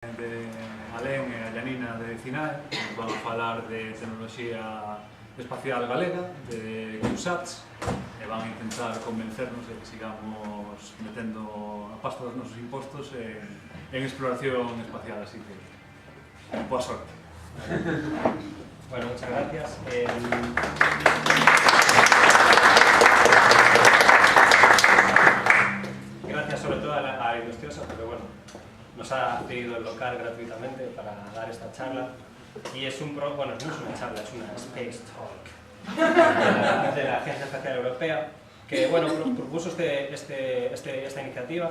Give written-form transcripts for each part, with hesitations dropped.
de Alén e a Janina de CINAE van a falar de tecnoloxía espacial galega, de CubeSats, e van a intentar convencernos de que sigamos metendo a pasta dos nosos impostos en exploración espacial, así que boa sorte. Bueno, muchas gracias. Gracias sobre todo a la Industriosa, porque bueno, nos ha pedido el local gratuitamente para dar esta charla. Y es bueno, no es una charla, es una Space Talk de la Agencia Espacial Europea, que bueno, propuso esta iniciativa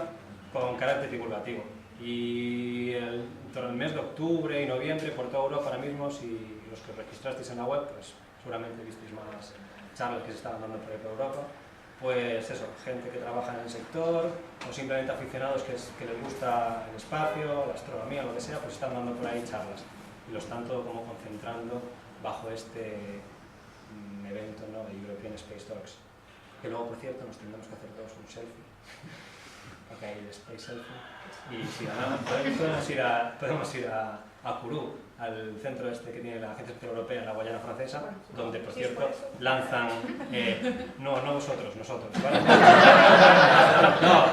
con carácter divulgativo. Y entre el mes de octubre y noviembre, por toda Europa ahora mismo, si los que registrasteis en la web, pues seguramente visteis más charlas que se estaban dando por ahí por Europa. Pues eso, gente que trabaja en el sector, o simplemente aficionados que les gusta el espacio, la astronomía, lo que sea, pues están dando por ahí charlas. Y lo están todo como concentrando bajo este evento, ¿no?, de European Space Talks. Que luego, por cierto, nos tendremos que hacer todos un selfie. Ok, el Space Selfie. Y si ganamos, podemos ir a Kourou, al centro este que tiene la Agencia Espacial Europea en la Guayana Francesa, donde, por cierto, lanzan... no vosotros, nosotros, ¿vale? No,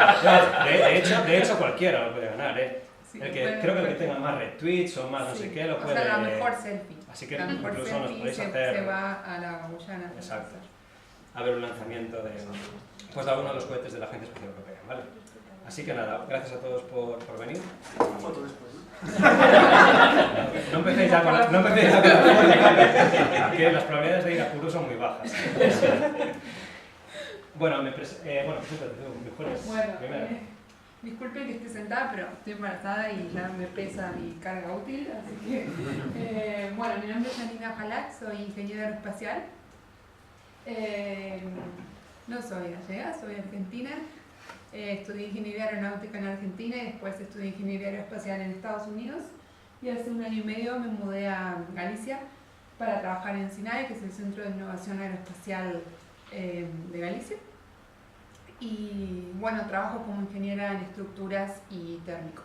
de hecho cualquiera lo puede ganar, ¿eh? Sí, creo que el que tenga más retweets o más no sé qué lo puede... O sea, la mejor selfie. Así que la mejor incluso nos podéis selfie hacer... se va a la Guayana. Exacto. A ver un lanzamiento de alguno de los cohetes de la Agencia Espacial Europea, ¿vale? Así que nada, gracias a todos por venir. Foto después. No empecéis ya con la foto, que las probabilidades de ir a Kourou son muy bajas. Bueno, preséntate tú, mejores. Primero. Disculpen que esté sentada, pero estoy embarazada y ya me pesa mi carga útil, así que... bueno, mi nombre es Janina Jalak, soy ingeniera aeroespacial. No soy gallega, soy argentina. Estudié ingeniería aeronáutica en Argentina y después estudié ingeniería aeroespacial en Estados Unidos. Y hace 1 año y medio me mudé a Galicia para trabajar en CINAE, que es el Centro de Innovación Aeroespacial de Galicia. Y bueno, trabajo como ingeniera en estructuras y térmico.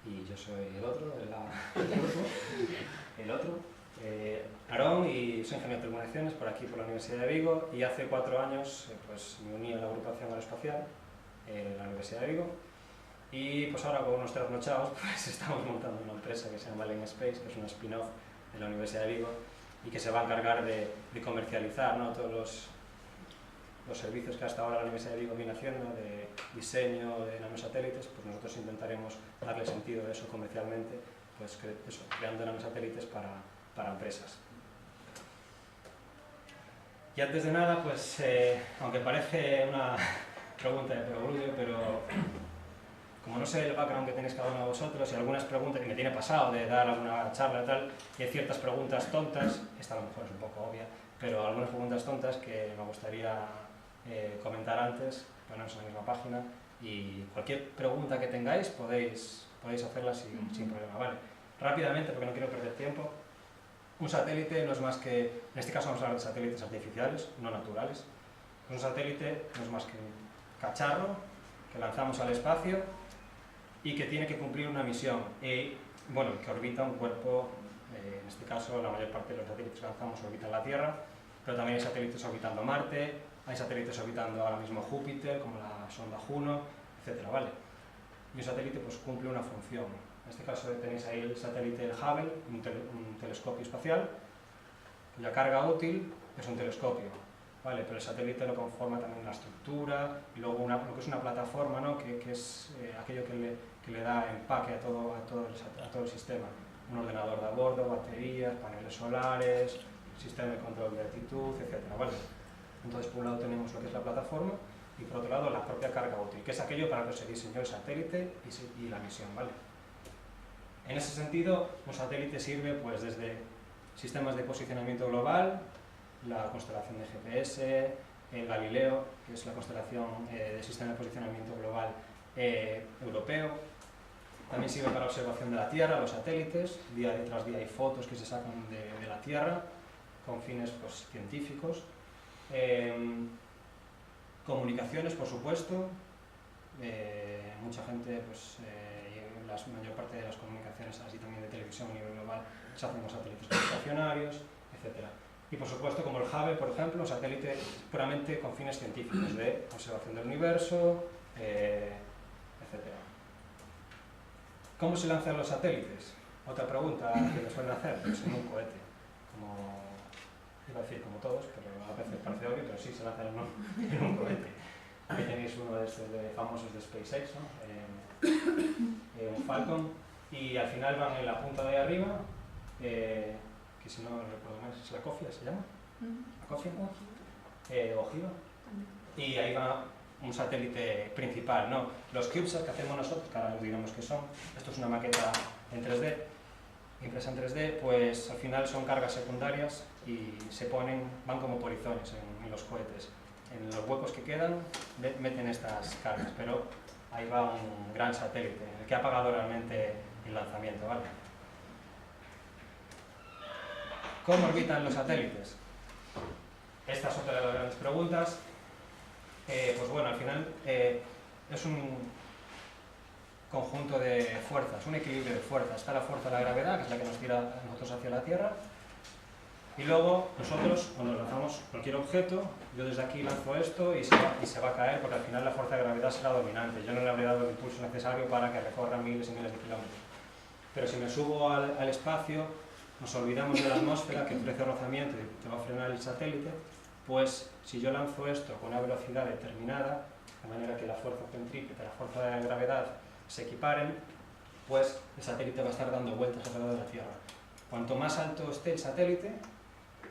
Y yo soy el otro del grupo, Aarón, y soy ingeniero de telecomunicaciones por aquí, por la Universidad de Vigo, y hace 4 años pues, me uní a la agrupación aeroespacial en la Universidad de Vigo, y pues ahora con unos trasnochados pues estamos montando una empresa que se llama Alén Space, que es una spin-off de la Universidad de Vigo, y que se va a encargar de comercializar, ¿no?, todos los servicios que hasta ahora la Universidad de Vigo viene haciendo, de diseño de nanosatélites. Pues nosotros intentaremos darle sentido a eso comercialmente, pues creando nanosatélites para empresas. Y antes de nada, pues aunque parece una pregunta de perogrullo, pero como no sé el background que tenéis cada uno de vosotros y algunas preguntas que me tiene pasado de dar alguna charla y tal, y hay ciertas preguntas tontas, esta a lo mejor es un poco obvia, pero algunas preguntas tontas que me gustaría comentar antes, ponernos en la misma página, y cualquier pregunta que tengáis podéis hacerla sin problema, ¿vale? Rápidamente, porque no quiero perder tiempo. Un satélite no es más que, en este caso vamos a hablar de satélites artificiales, no naturales. Un satélite no es más que un cacharro que lanzamos al espacio y que tiene que cumplir una misión, que orbita un cuerpo, en este caso la mayor parte de los satélites que lanzamos orbitan la Tierra, pero también hay satélites orbitando Marte, hay satélites orbitando ahora mismo Júpiter, como la sonda Juno, etc. ¿vale? Y un satélite pues cumple una función. En este caso tenéis ahí el satélite Hubble, un telescopio espacial, cuya carga útil es un telescopio, ¿vale? Pero el satélite lo conforma también la estructura y luego lo que es una plataforma, ¿no?, que es aquello que le da empaque a todo el sistema. Un ordenador de a bordo, baterías, paneles solares, sistema de control de altitud, etc. ¿vale? Entonces, por un lado tenemos lo que es la plataforma y por otro lado la propia carga útil, que es aquello para lo que se diseñó el satélite y la misión, ¿vale? En ese sentido, un satélite sirve pues desde sistemas de posicionamiento global, la constelación de GPS, el Galileo, que es la constelación de sistema de posicionamiento global europeo. También sirve para observación de la Tierra, los satélites, día tras día hay fotos que se sacan de la Tierra con fines pues, científicos. Comunicaciones, por supuesto, mucha gente, pues, la mayor parte de las comunicaciones, así también de televisión a nivel global, se hacen con satélites gravitacionarios, etc. Y por supuesto, como el Hubble, por ejemplo, un satélite puramente con fines científicos, de observación del universo, etc. ¿Cómo se lanzan los satélites? Otra pregunta que me suelen hacer, pues en un cohete, como iba a decir como todos, pero a veces parece obvio, pero sí se lanzan en un cohete. Aquí tenéis uno de estos famosos de SpaceX, ¿no? Un Falcon, y al final van en la punta de arriba, que si no recuerdo mal es la cofia, ¿se llama? ¿La cofia? Ojiva. Y ahí va un satélite principal, ¿no? Los CubeSats que hacemos nosotros, que ahora digamos que son, esto es una maqueta en 3D, impresa en 3D, pues al final son cargas secundarias y se ponen, van como polizones en los cohetes. En los huecos que quedan meten estas cargas, pero ahí va un gran satélite, el que ha pagado realmente el lanzamiento, ¿vale? ¿Cómo orbitan los satélites? Esta es otra de las grandes preguntas. Pues bueno, al final es un conjunto de fuerzas, un equilibrio de fuerzas. Está la fuerza de la gravedad, que es la que nos tira a nosotros hacia la Tierra, y luego nosotros, cuando lanzamos cualquier objeto, yo desde aquí lanzo esto y se va a caer, porque al final la fuerza de gravedad será dominante. Yo no le habré dado el impulso necesario para que recorra miles y miles de kilómetros. Pero si me subo al espacio, nos olvidamos de la atmósfera que ofrece rozamiento y te va a frenar el satélite, pues si yo lanzo esto con una velocidad determinada, de manera que la fuerza centrípeta y la fuerza de gravedad se equiparen, pues el satélite va a estar dando vueltas alrededor de la Tierra. Cuanto más alto esté el satélite,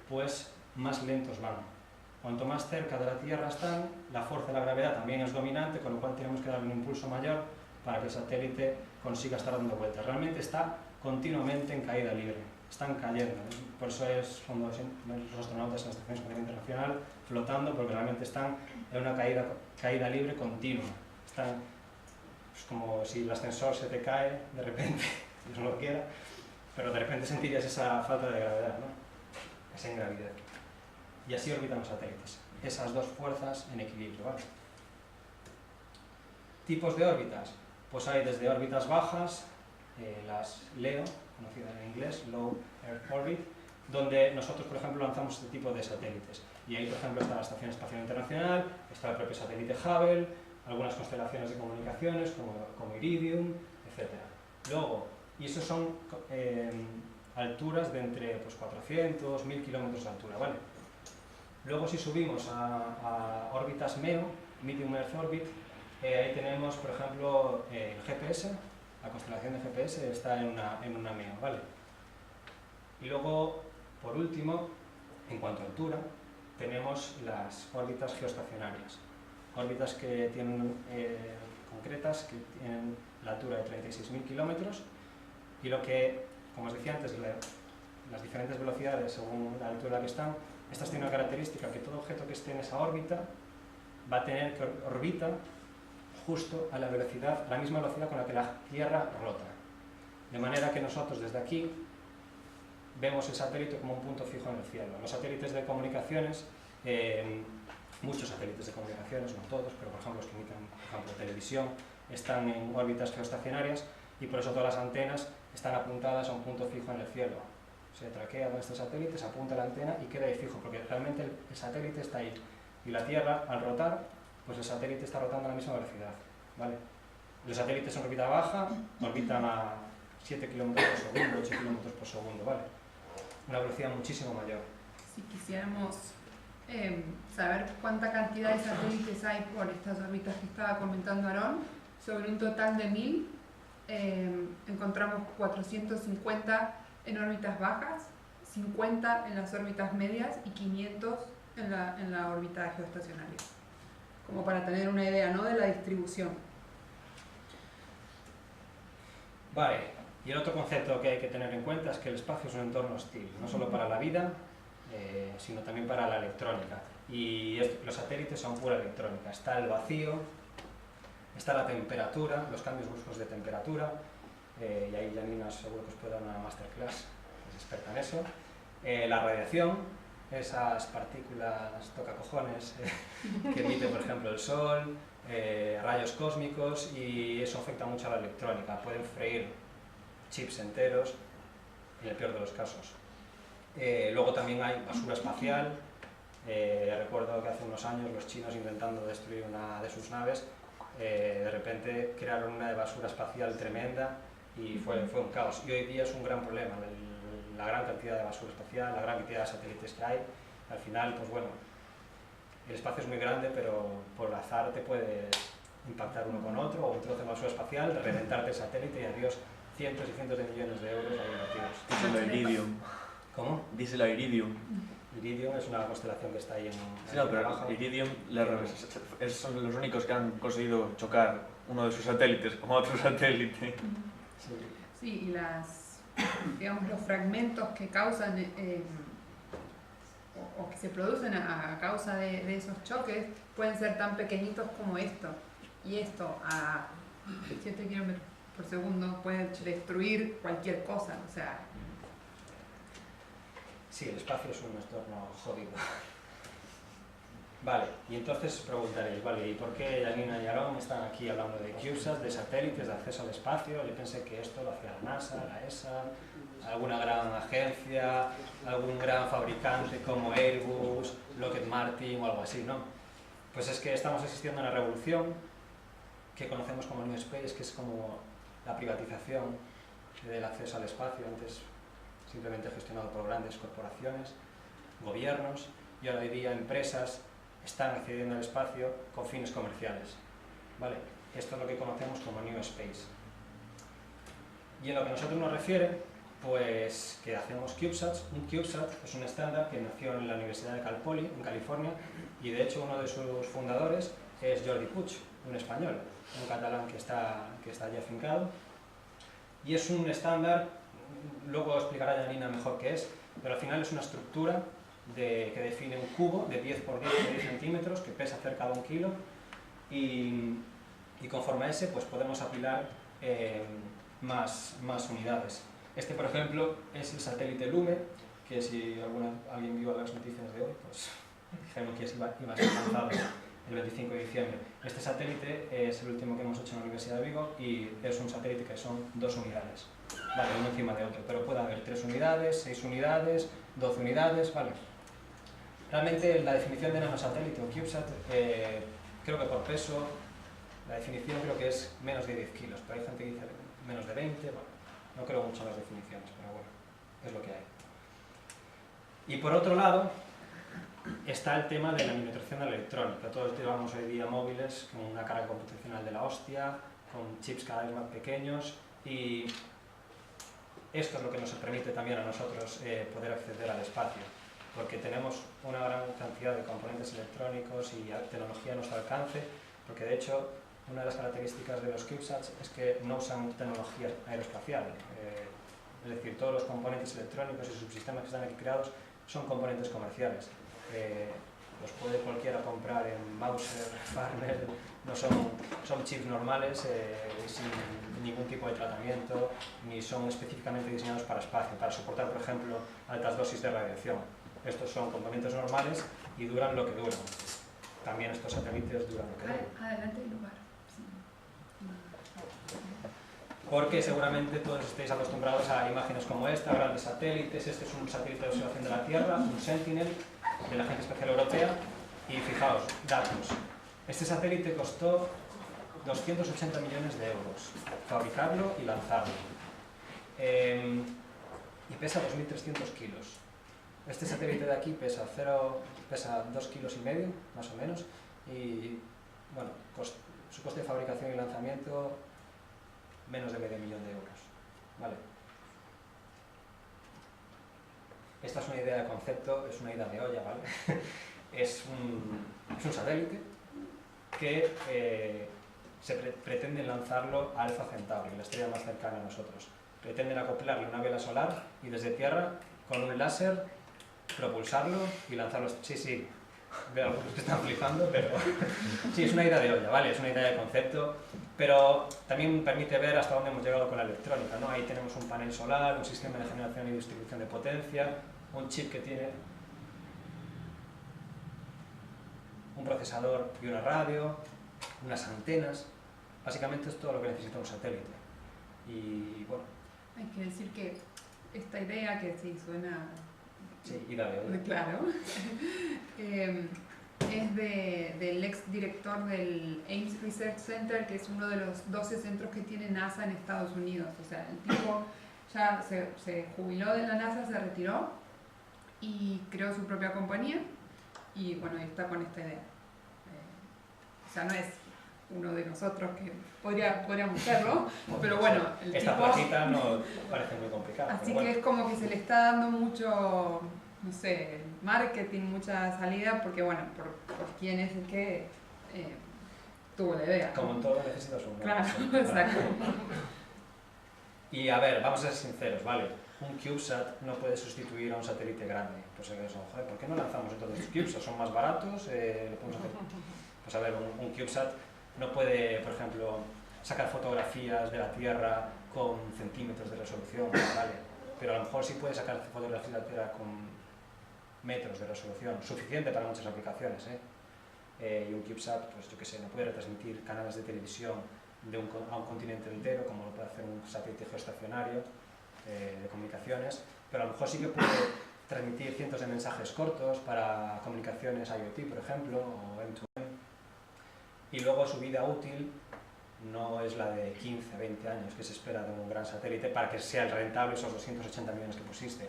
pues más lentos van. Cuanto más cerca de la Tierra están, la fuerza de la gravedad también es dominante, con lo cual tenemos que darle un impulso mayor para que el satélite consiga estar dando vueltas. Realmente está continuamente en caída libre, están cayendo. Por eso es cuando los astronautas en la Estación Espacial Internacional flotando, porque realmente están en una caída libre continua. Están pues, como si el ascensor se te cae de repente, Dios no lo quiera, pero de repente sentirías esa falta de gravedad, ¿no? Esa ingravidez. Y así orbitan los satélites. Esas dos fuerzas en equilibrio, ¿vale? Tipos de órbitas. Pues hay desde órbitas bajas, las LEO, conocidas en inglés, Low Earth Orbit, donde nosotros, por ejemplo, lanzamos este tipo de satélites. Y ahí, por ejemplo, está la Estación Espacial Internacional, está el propio satélite Hubble, algunas constelaciones de comunicaciones como Iridium, etc. Luego, y esos son alturas de entre pues, 400, 1000 kilómetros de altura, ¿vale? Luego, si subimos a órbitas MEO, Medium Earth Orbit, ahí tenemos, por ejemplo, el GPS, la constelación de GPS está en una MEO, ¿vale? Y luego, por último, en cuanto a altura, tenemos las órbitas geoestacionarias. Órbitas que tienen concretas, que tienen la altura de 36.000 kilómetros y lo que, como os decía antes, las diferentes velocidades según la altura a la que están, estas tienen una característica que todo objeto que esté en esa órbita va a tener que orbitar justo a la misma velocidad con la que la Tierra rota. De manera que nosotros desde aquí vemos el satélite como un punto fijo en el cielo. Los satélites de comunicaciones, muchos satélites de comunicaciones, no todos, pero por ejemplo los que emiten por ejemplo, televisión, están en órbitas geoestacionarias y por eso todas las antenas están apuntadas a un punto fijo en el cielo. Se traquea con este satélite, se apunta la antena y queda ahí fijo, porque realmente el satélite está ahí. Y la Tierra, al rotar, pues el satélite está rotando a la misma velocidad, ¿vale? Los satélites en órbita baja orbitan a 7 km por segundo, 8 km por segundo, ¿vale? Una velocidad muchísimo mayor. Si quisiéramos saber cuánta cantidad de satélites hay por estas órbitas que estaba comentando Aarón, sobre un total de 1000, encontramos 450 en órbitas bajas, 50 en las órbitas medias y 500 en la órbita geoestacionaria. Como para tener una idea, ¿no?, de la distribución. Vale, y el otro concepto que hay que tener en cuenta es que el espacio es un entorno hostil, no solo para la vida, sino también para la electrónica. Y los satélites son pura electrónica. Está el vacío, está la temperatura, los cambios bruscos de temperatura, y ahí Janina seguro que os puede dar una masterclass, es experta en eso. La radiación, esas partículas tocacojones que emite, por ejemplo, el Sol, rayos cósmicos, y eso afecta mucho a la electrónica. Pueden freír chips enteros, en el peor de los casos. Luego también hay basura espacial. Recuerdo que hace unos años los chinos, intentando destruir una de sus naves, de repente crearon una de basura espacial tremenda y fue un caos. Y hoy día es un gran problema, la gran cantidad de basura espacial, la gran cantidad de satélites que hay. Al final, pues bueno, el espacio es muy grande, pero por azar te puedes impactar uno con otro, o un trozo de basura espacial, reventarte el satélite y adiós cientos y cientos de millones de euros ahí invertidos. Díselo a Iridium. ¿Cómo? Díselo a Iridium. Iridium es una constelación que está ahí en Sí, no, pero abajo. Iridium son los únicos que han conseguido chocar uno de sus satélites con otro satélite. Sí. Sí, y digamos, los fragmentos que causan o que se producen a causa de esos choques pueden ser tan pequeñitos como esto. Y esto a 7 kilómetros por segundo puede destruir cualquier cosa. O sea, Sí, el espacio es un entorno jodido. Vale, y entonces preguntaréis, vale, ¿y por qué Janina y Aaron están aquí hablando de CubeSats, de satélites, de acceso al espacio? Yo pensé que esto lo hacía la NASA, la ESA, alguna gran agencia, algún gran fabricante como Airbus, Lockheed Martin o algo así, ¿no? Pues es que estamos asistiendo a una revolución que conocemos como New Space, que es como la privatización del acceso al espacio, antes simplemente gestionado por grandes corporaciones, gobiernos, y ahora hoy día empresas están accediendo al espacio con fines comerciales. ¿Vale? Esto es lo que conocemos como New Space. Y en lo que a nosotros nos refiere, pues que hacemos CubeSats. Un CubeSat es un estándar que nació en la Universidad de Cal Poly, en California, y de hecho uno de sus fundadores es Jordi Puig, un español, un catalán que está allí afincado. Y es un estándar, luego explicará Janina mejor qué es, pero al final es una estructura que define un cubo de 10 por 10 por 10 centímetros que pesa cerca de 1 kilo, y conforme a ese pues podemos apilar más unidades. Este, por ejemplo, es el satélite Lume, que si alguien vio las noticias de hoy, pues dijeron que iba a ser lanzado el 25 de diciembre. Este satélite es el último que hemos hecho en la Universidad de Vigo y es un satélite que son 2 unidades, vale, uno encima de otro, pero puede haber 3 unidades, 6 unidades, 12 unidades, vale. Realmente la definición de nanosatélite o CubeSat, creo que por peso, la definición creo que es menos de 10 kilos, pero hay gente que dice menos de 20, bueno, no creo mucho en las definiciones, pero bueno, es lo que hay. Y por otro lado, está el tema de la miniaturización de la electrónica. Todos llevamos hoy día móviles con una carga computacional de la hostia, con chips cada vez más pequeños, y esto es lo que nos permite también a nosotros poder acceder al espacio, porque tenemos una gran cantidad de componentes electrónicos y tecnología a nuestro alcance, porque de hecho una de las características de los CubeSats es que no usan tecnología aeroespacial, es decir, todos los componentes electrónicos y subsistemas que están aquí creados son componentes comerciales. Los puede cualquiera comprar en Mauser, Farnell, no son chips normales, sin ningún tipo de tratamiento, ni son específicamente diseñados para espacio, para soportar, por ejemplo, altas dosis de radiación. Estos son componentes normales y duran lo que duran. También estos satélites duran lo que duran. adelante el lugar. Porque seguramente todos estéis acostumbrados a imágenes como esta, grandes satélites. Este es un satélite de observación de la Tierra, un Sentinel, de la Agencia Espacial Europea, y fijaos, datos. Este satélite costó 280 millones de euros fabricarlo y lanzarlo. Y pesa 2.300 kilos. Este satélite de aquí pesa 2,5 kilos, más o menos, y bueno, su coste de fabricación y lanzamiento menos de medio millón de euros. ¿Vale? Esta es una idea de concepto, es una idea de olla, ¿vale? es un satélite que se pretende lanzarlo a Alpha Centauri, la estrella más cercana a nosotros. Pretenden acoplarle una vela solar y desde Tierra, con un láser, propulsarlo y lanzarlo. Sí, veo algunos que están flipando, pero sí, es una idea de olla, ¿vale? Es una idea de concepto, pero también permite ver hasta dónde hemos llegado con la electrónica, ¿no? Ahí tenemos un panel solar, un sistema de generación y distribución de potencia, un chip que tiene un procesador y una radio, unas antenas. Básicamente es todo lo que necesita un satélite. Y bueno, Hay que decir que esta idea, que sí suena sí, y dale. claro, es del ex director del Ames Research Center, que es uno de los 12 centros que tiene NASA en Estados Unidos. O sea, el tipo ya se jubiló de la NASA, se retiró y creó su propia compañía y bueno, está con esta idea. O sea, no es uno de nosotros que podríamos serlo, pero bueno, el esta tipo... placita no parece muy complicada. Así pero que es como que se le está dando mucho, no sé, marketing, mucha salida, porque bueno, por quién es el que tuvo la idea. como en todo necesitas un Claro, sí, exacto. Y a ver, vamos a ser sinceros, ¿vale? Un CubeSat no puede sustituir a un satélite grande. Pues eso, joder, ¿por qué no lanzamos entonces CubeSat? Son más baratos, lo podemos hacer. Pues a ver, un CubeSat no puede, por ejemplo, sacar fotografías de la Tierra con centímetros de resolución, ¿vale? Pero a lo mejor sí puede sacar fotografías de la Tierra con metros de resolución, suficiente para muchas aplicaciones, y un CubeSat, pues yo que sé, no puede retransmitir canales de televisión a un continente entero, como lo puede hacer un satélite geoestacionario de comunicaciones, pero a lo mejor sí que puede transmitir cientos de mensajes cortos para comunicaciones IoT, por ejemplo, o M2M. Y luego su vida útil no es la de 15, 20 años que se espera de un gran satélite para que sea rentable esos 280 millones que pusiste.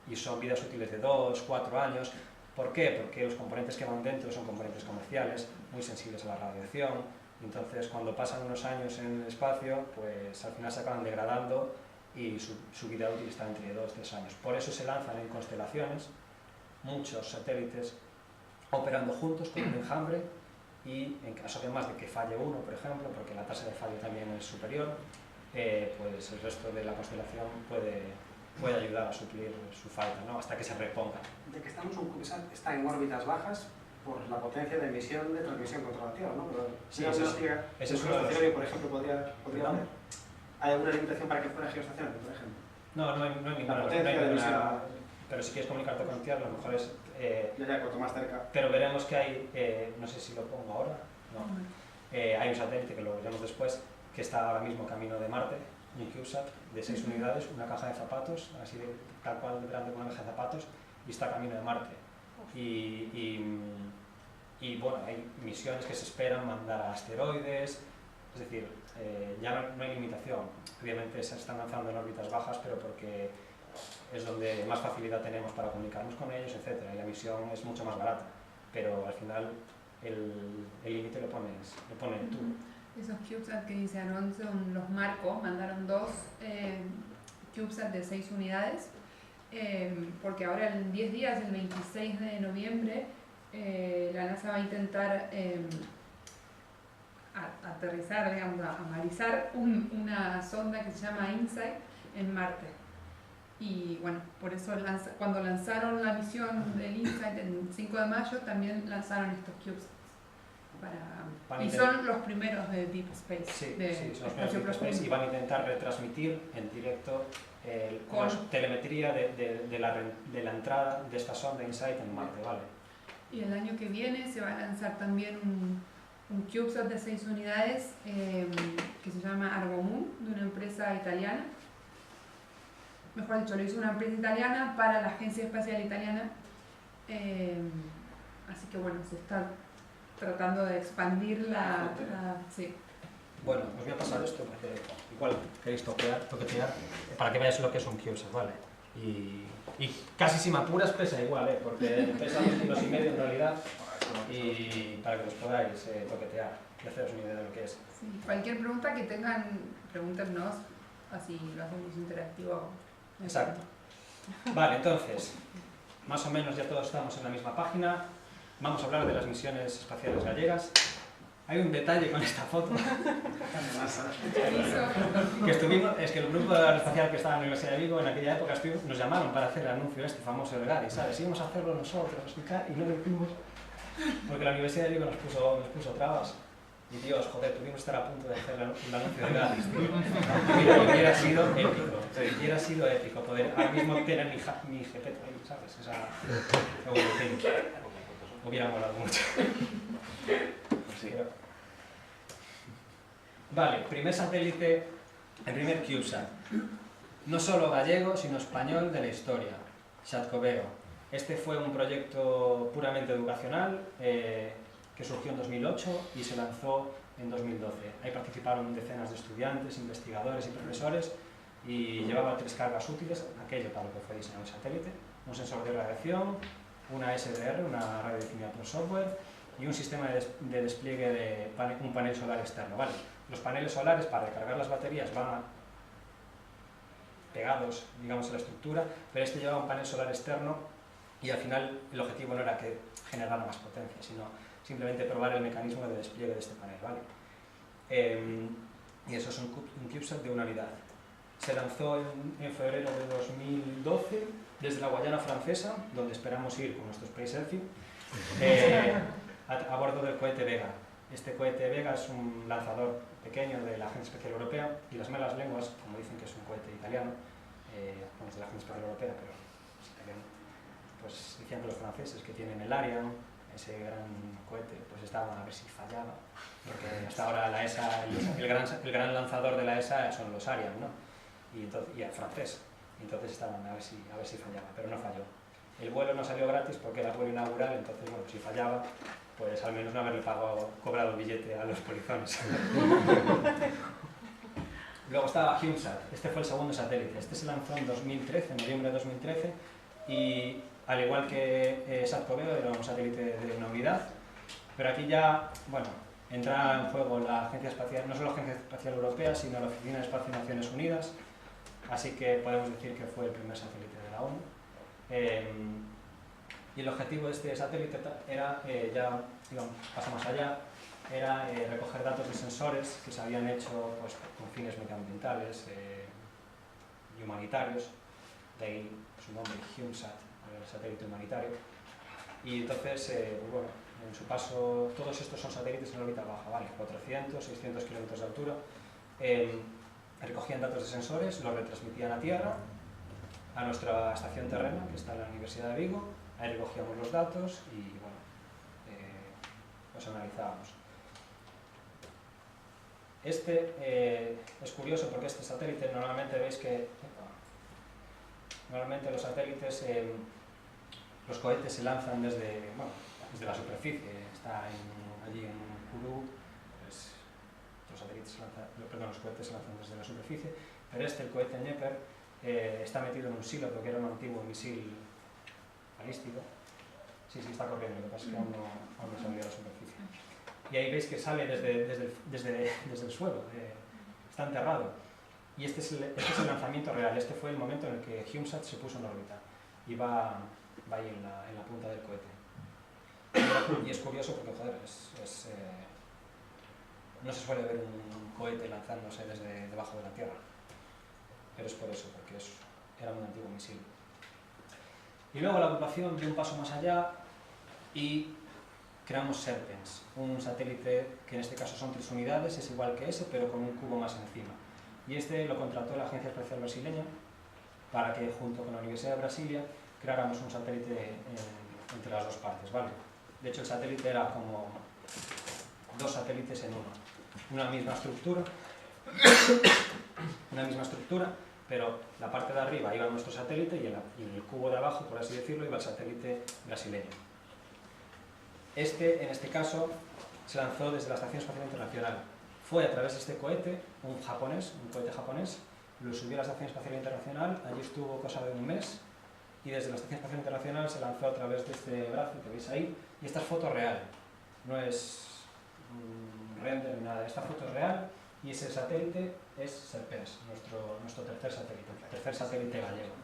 Y son vidas útiles de 2, 4 años. ¿Por qué? Porque los componentes que van dentro son componentes comerciales, muy sensibles a la radiación. Entonces, cuando pasan unos años en el espacio, pues al final se acaban degradando y su vida útil está entre 2 y 3 años. Por eso se lanzan en constelaciones muchos satélites operando juntos con un enjambre, y en caso además de que falle uno, por ejemplo, porque la tasa de fallo también es superior, pues el resto de la constelación puede ayudar a suplir su falta, ¿no? Hasta que se reponga. De que estamos un CubeSat está en órbitas bajas por la potencia de emisión de transmisión contra la Tierra, ¿no? Pero Sí, si ese es uno de los... por ejemplo, podría ¿No? haber. ¿Hay alguna limitación para que fuera geoestacionario, por ejemplo? No hay ninguna... La potencia de emisión. Pero si quieres comunicarte con Tierra, a lo mejor es... Ya, cuanto más cerca. Pero veremos que hay, no sé si lo pongo ahora, no. Hay un satélite, que lo veremos después, que está ahora mismo camino de Marte, un CubeSat de 6 unidades, una caja de zapatos, así de tal cual de grande como una caja de zapatos, y está camino de Marte. Y bueno, hay misiones que se esperan mandar a asteroides, es decir, ya no hay limitación. Obviamente se están lanzando en órbitas bajas, pero porque es donde más facilidad tenemos para comunicarnos con ellos, etc. Y la misión es mucho más barata, pero al final el límite lo pones tú. Esos CubeSat que dice Alonso son los Marco, mandaron 2 CubeSat de 6 unidades, porque ahora en 10 días, el 26 de noviembre, la NASA va a intentar aterrizar, digamos, amarizar una sonda que se llama InSight en Marte. Y bueno, por eso cuando lanzaron la misión del InSight el 5 de mayo, también lanzaron estos CubeSats. Y son los primeros de Deep Space, sí, de sí, son los primeros espacio Deep Space, profundo. y van a intentar retransmitir en directo la telemetría de la entrada de esta sonda InSight en Marte, ¿vale? Y el año que viene se va a lanzar también un CubeSat de 6 unidades que se llama Argomoon, de una empresa italiana. Mejor dicho, lo hizo una empresa italiana para la Agencia Espacial Italiana. Así que bueno, se está tratando de expandir sí. Bueno, os voy a pasar esto porque igual queréis toquetear para que veáis lo que es un CubeSat, ¿vale? Y casi si me apuras pesa igual, porque pesa 2,5 kilos en realidad, y para que los podáis toquetear y haceros una idea de lo que es. Sí, cualquier pregunta que tengan, pregúntenos, así lo hacemos interactivo. Exacto. Vale, entonces, más o menos ya todos estamos en la misma página. Vamos a hablar de las misiones espaciales gallegas. Hay un detalle con esta foto. Que estuvimos, es que el grupo aeroespacial que estaba en la Universidad de Vigo en aquella época nos llamaron para hacer el anuncio este famoso del GARI, ¿sabes? Íbamos a hacerlo nosotros y no lo hicimos porque la Universidad de Vigo nos puso trabas. Y Dios, joder, tuvimos que estar a punto de hacer el anuncio de GARI. Hubiera sido épico. Hubiera sido épico poder ahora mismo tener mi GPT ahí, ¿sabes? Esa evolución. Hubiera molado mucho. Sí. Vale, primer satélite, el primer CubeSat. No solo gallego, sino español de la historia, Xatcoveo. Este fue un proyecto puramente educacional que surgió en 2008 y se lanzó en 2012. Ahí participaron decenas de estudiantes, investigadores y profesores y llevaba 3 cargas útiles, aquello para lo que fue diseñado el satélite: un sensor de radiación, una SDR, una radiodifusión por software, y un sistema de despliegue de un panel solar externo. Vale, los paneles solares para recargar las baterías van pegados, digamos, a la estructura, pero este llevaba un panel solar externo y al final el objetivo no era que generara más potencia, sino simplemente probar el mecanismo de despliegue de este panel, ¿vale? Y eso es un CubeSat de una unidad. Se lanzó en febrero de 2012 desde la Guayana Francesa, donde esperamos ir con nuestro Space Selfie, a bordo del cohete Vega. Este cohete Vega es un lanzador pequeño de la Agencia Espacial Europea, y las malas lenguas, como dicen que es un cohete italiano, bueno, es de la Agencia Espacial Europea, pero es italiano, pues decían que los franceses, que tienen el Ariane, ese gran cohete, pues estaban a ver si fallaba, porque hasta ahora la ESA, el gran lanzador de la ESA son los Ariane, ¿no? Y el francés, y entonces estaban a ver si fallaba, pero no falló. El vuelo no salió gratis porque era vuelo inaugural, entonces, bueno, si fallaba, pues al menos no haberle cobrado el billete a los polizones. Luego estaba CubeSat, este fue el segundo satélite. Este se lanzó en 2013, en noviembre de 2013, y al igual que Xatcoveo era un satélite de una unidad, pero aquí ya, bueno, entra en juego la Agencia Espacial, no solo la Agencia Espacial Europea, sino la Oficina de Espacio de Naciones Unidas, así que podemos decir que fue el primer satélite de la ONU. Y el objetivo de este satélite era, ya digamos, pasa más allá, era recoger datos de sensores que se habían hecho, pues, con fines medioambientales y humanitarios, de ahí su nombre, CubeSat, el satélite humanitario. Y entonces, pues bueno, en su paso, todos estos son satélites en órbita baja, ¿vale? 400, 600 kilómetros de altura. Recogían datos de sensores, los retransmitían a Tierra, a nuestra estación terrena, que está en la Universidad de Vigo. Ahí recogíamos los datos y, bueno, los analizábamos. Este es curioso porque este satélite, normalmente veis que normalmente los satélites, los cohetes se lanzan desde la superficie. Está allí en Kourou, pues, los cohetes se lanzan desde la superficie, pero el cohete Nyeper, está metido en un silo porque era un antiguo misil balístico. Sí, está corriendo, lo que pasa es que aún no salió a la superficie. Y ahí veis que sale desde el suelo, está enterrado. Y este es el lanzamiento real, este fue el momento en el que CubeSat se puso en órbita y va ahí en la punta del cohete. Y es curioso porque, joder, no se suele ver un cohete lanzándose desde debajo de la Tierra, pero es por eso, porque era un antiguo misil. Y luego la agrupación dio un paso más allá y creamos Serpens, un satélite que en este caso son 3 unidades, es igual que ese, pero con un cubo más encima. Y este lo contrató la Agencia Espacial Brasileña para que, junto con la Universidad de Brasilia, creáramos un satélite entre las dos partes, ¿vale? De hecho, el satélite era como 2 satélites en uno. Una misma estructura, pero la parte de arriba iba nuestro satélite y el cubo de abajo, por así decirlo, iba el satélite brasileño. En este caso, se lanzó desde la Estación Espacial Internacional. Fue a través de este cohete, un cohete japonés, lo subió a la Estación Espacial Internacional, allí estuvo cosa de un mes, y desde la Estación Espacial Internacional se lanzó a través de este brazo que veis ahí, y esta es foto real, no es render ni nada, esta foto es real, y ese satélite es Serpens, nuestro tercer satélite gallego.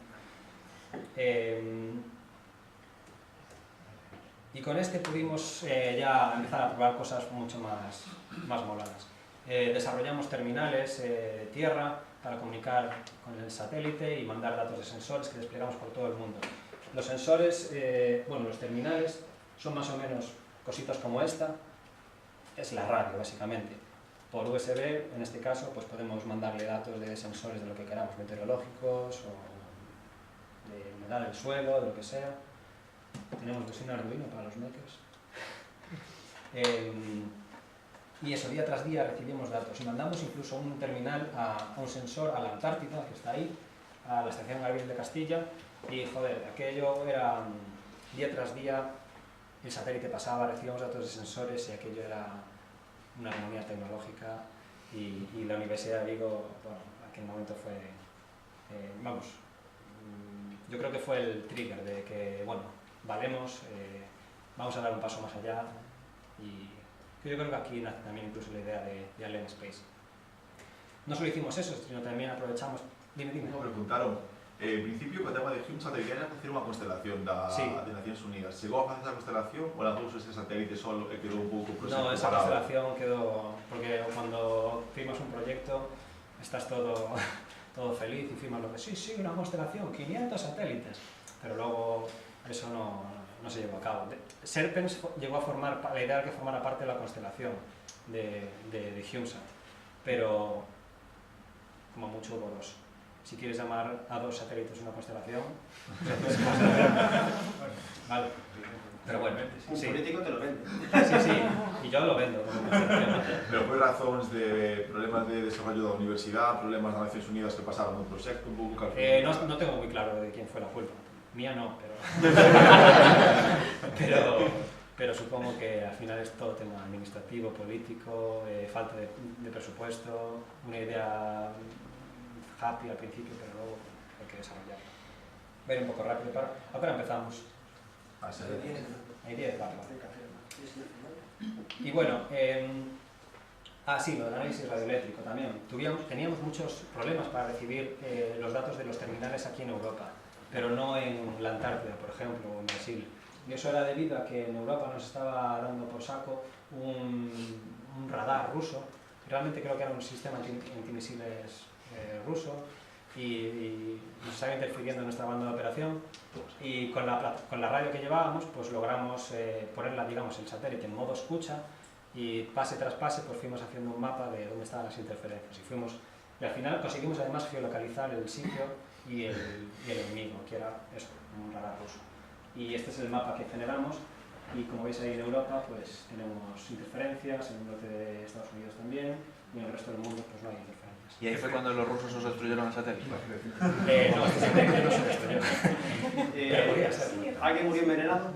Y con este pudimos ya empezar a probar cosas mucho más moladas. Desarrollamos terminales de tierra para comunicar con el satélite y mandar datos de sensores que desplegamos por todo el mundo. Los sensores, los terminales son más o menos cositas como esta, es la radio básicamente. Por USB, en este caso, pues podemos mandarle datos de sensores de lo que queramos, meteorológicos o de humedad del suelo, de lo que sea. Tenemos versión Arduino para los makers. Y eso, día tras día recibimos datos y mandamos incluso un terminal a un sensor a la Antártida, que está ahí, a la estación Gabriel de Castilla, y joder, aquello era día tras día, el satélite pasaba, recibíamos datos de sensores y aquello era una armonía tecnológica y la Universidad de Vigo, bueno, en aquel momento fue, yo creo que fue el trigger de que, bueno, valemos, vamos a dar un paso más allá y yo creo que aquí nace también incluso la idea de Alien Space. No solo hicimos eso, sino también aprovechamos... Dime. Me preguntaron, en principio, con el tema de CubeSat, era facer unha constelación de Nacións Unidas. Chegou a facer esa constelación ou lanzouse ese satélite solo e quedou un pouco proxecto? No, esa constelación quedó... Porque cuando firmas un proyecto estás todo feliz y firmas lo que sí, una constelación, 500 satélites. Pero luego eso no se llevó a cabo. Serpens llegó a formar, la idea era que formara parte de la constelación de CubeSat, pero como mucho hubo dos. Si quieres llamar a dos satélites una constelación, vale. Pero bueno, un político te lo vende. Sí, y yo lo vendo como constelación. Pero foi razóns de problemas de desarrollo da universidad, problemas das Nacións Unidas que pasaron no proxecto, un pouco no tengo muy claro de quién fue la culpa. Mía no, pero supongo que al final es todo tema administrativo, político, falta de presupuesto, una idea happy al principio, pero luego hay que desarrollarlo. Voy a ir un poco rápido, ahora empezamos. Hay 10, vale. Y bueno, sí, lo del análisis radioeléctrico también. Teníamos muchos problemas para recibir los datos de los terminales aquí en Europa, pero no en la Antártida, por ejemplo, o en Brasil. Y eso era debido a que en Europa nos estaba dando por saco un radar ruso. Realmente creo que era un sistema antimisiles ruso y nos estaba interfiriendo en nuestra banda de operación, y con la radio que llevábamos pues logramos ponerla, digamos, el satélite en modo escucha, y pase tras pase pues fuimos haciendo un mapa de dónde estaban las interferencias y al final conseguimos además geolocalizar el sitio y el enemigo, que era eso, un radar ruso. Y este es el mapa que generamos, y como veis ahí en Europa pues tenemos interferencias, en el norte de Estados Unidos también, y en el resto del mundo pues no hay interferencias. ¿Y ahí fue cuando los rusos os destruyeron el satélite? No, este satélite no se destruyó. Pero podría ser. ¿Alguien murió envenenado?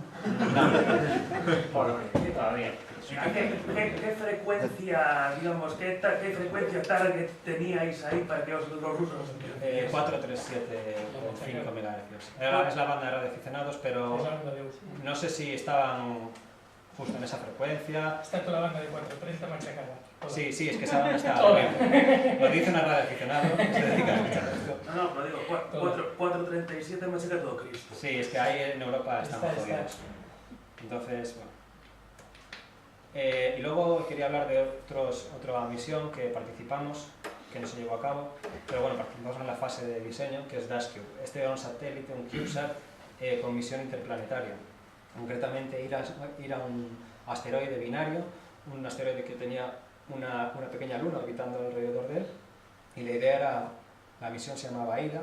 Todavía. ¿Qué frecuencia, digamos, qué frecuencia target teníais ahí para que los rusos os entendieran? 437,5 MHz. Es la banda de radioaficionados, pero no sé si estaban justo en esa frecuencia. Está toda la banda de 430 machacada. Sí, es que esa banda está horrible. Lo dice una radioaficionado que se dedica a escuchar esto. No, lo digo, 437 machaca todo Cristo. Sí, es que ahí en Europa están jodidos. Entonces, bueno. Y luego quería hablar de otra misión que participamos, que no se llevó a cabo, pero bueno, participamos en la fase de diseño, que es DashCube. Este era un satélite, un CubeSat, con misión interplanetaria. Concretamente ir a un asteroide binario, un asteroide que tenía una pequeña luna orbitando alrededor de él, y la idea era, la misión se llamaba AIDA,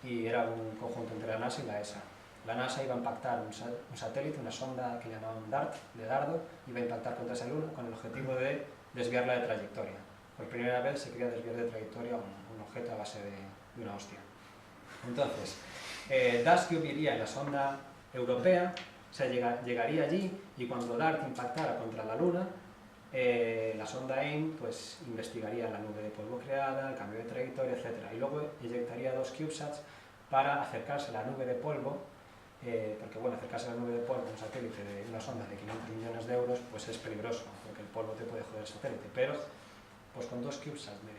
y era un conjunto entre la NASA y la ESA. La NASA iba a impactar un satélite, una sonda que llamaban DART, de dardo, iba a impactar contra esa luna con el objetivo de desviarla de trayectoria. Por primera vez se quería desviar de trayectoria un objeto a base de una hostia. Entonces, DashCube iría en la sonda europea, llegaría allí, y cuando DART impactara contra la luna, la sonda AIM pues, investigaría la nube de polvo creada, el cambio de trayectoria, etc. Y luego eyectaría 2 CubeSats para acercarse a la nube de polvo, porque bueno, acercarse a la nube de polvo, un satélite de una sonda de 500 millones de euros, pues es peligroso, porque el polvo te puede joder el satélite, pero pues con 2 CubeSats de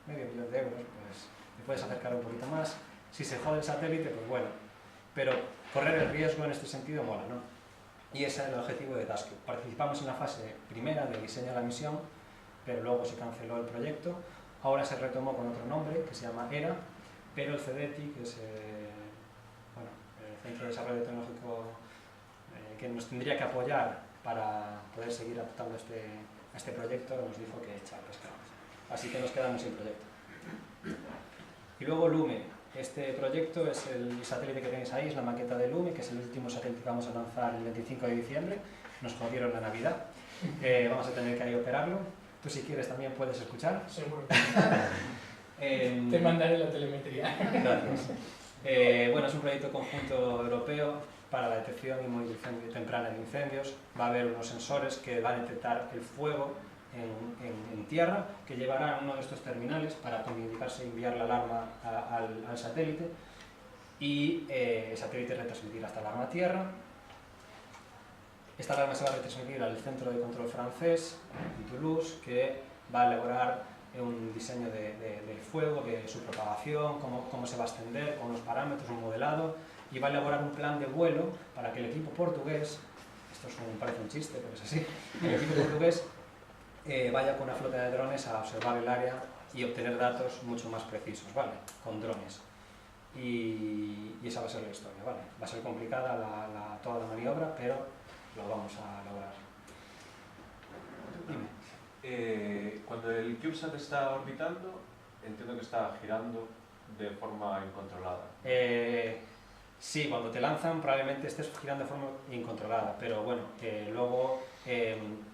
medio millón de euros, pues te puedes acercar un poquito más. Si se jode el satélite, pues bueno, pero correr el riesgo en este sentido mola, ¿no? Y ese es el objetivo de DashCube. Participamos en la fase primera de diseño de la misión, pero luego se canceló el proyecto. Ahora se retomó con otro nombre, que se llama ERA, pero el CDTI, que es el Centro de Desarrollo Tecnológico que nos tendría que apoyar para poder seguir adaptando este proyecto, nos dijo que echar pescado. Así que nos quedamos sin proyecto. Y luego LUME. Este proyecto es el satélite que tenéis ahí, es la maqueta de LUME, que es el último satélite que vamos a lanzar el 25 de diciembre. Nos jodieron la Navidad. Vamos a tener que ahí operarlo. Tú si quieres también puedes escuchar. Seguro. Te mandaré la telemetría. Gracias. Bueno, es un proyecto conjunto europeo para la detección y monitorización temprana de incendios. Va a haber unos sensores que van a detectar el fuego en tierra, que llevarán uno de estos terminales para comunicarse y enviar la alarma al satélite, y el satélite retransmitirá esta alarma a tierra. Esta alarma se va a retransmitir al centro de control francés en Toulouse, que va a elaborar un diseño del fuego, de su propagación, cómo se va a extender, con los parámetros, un modelado, y va a elaborar un plan de vuelo para que el equipo portugués, esto parece un chiste, pero es así, el equipo portugués vaya con una flota de drones a observar el área y obtener datos mucho más precisos, ¿vale? Con drones. Y esa va a ser la historia, ¿vale? Va a ser complicada toda la maniobra, pero lo vamos a lograr. Dime. Cuando el CubeSat está orbitando, entiendo que está girando de forma incontrolada. Sí, cuando te lanzan probablemente estés girando de forma incontrolada, pero bueno, luego en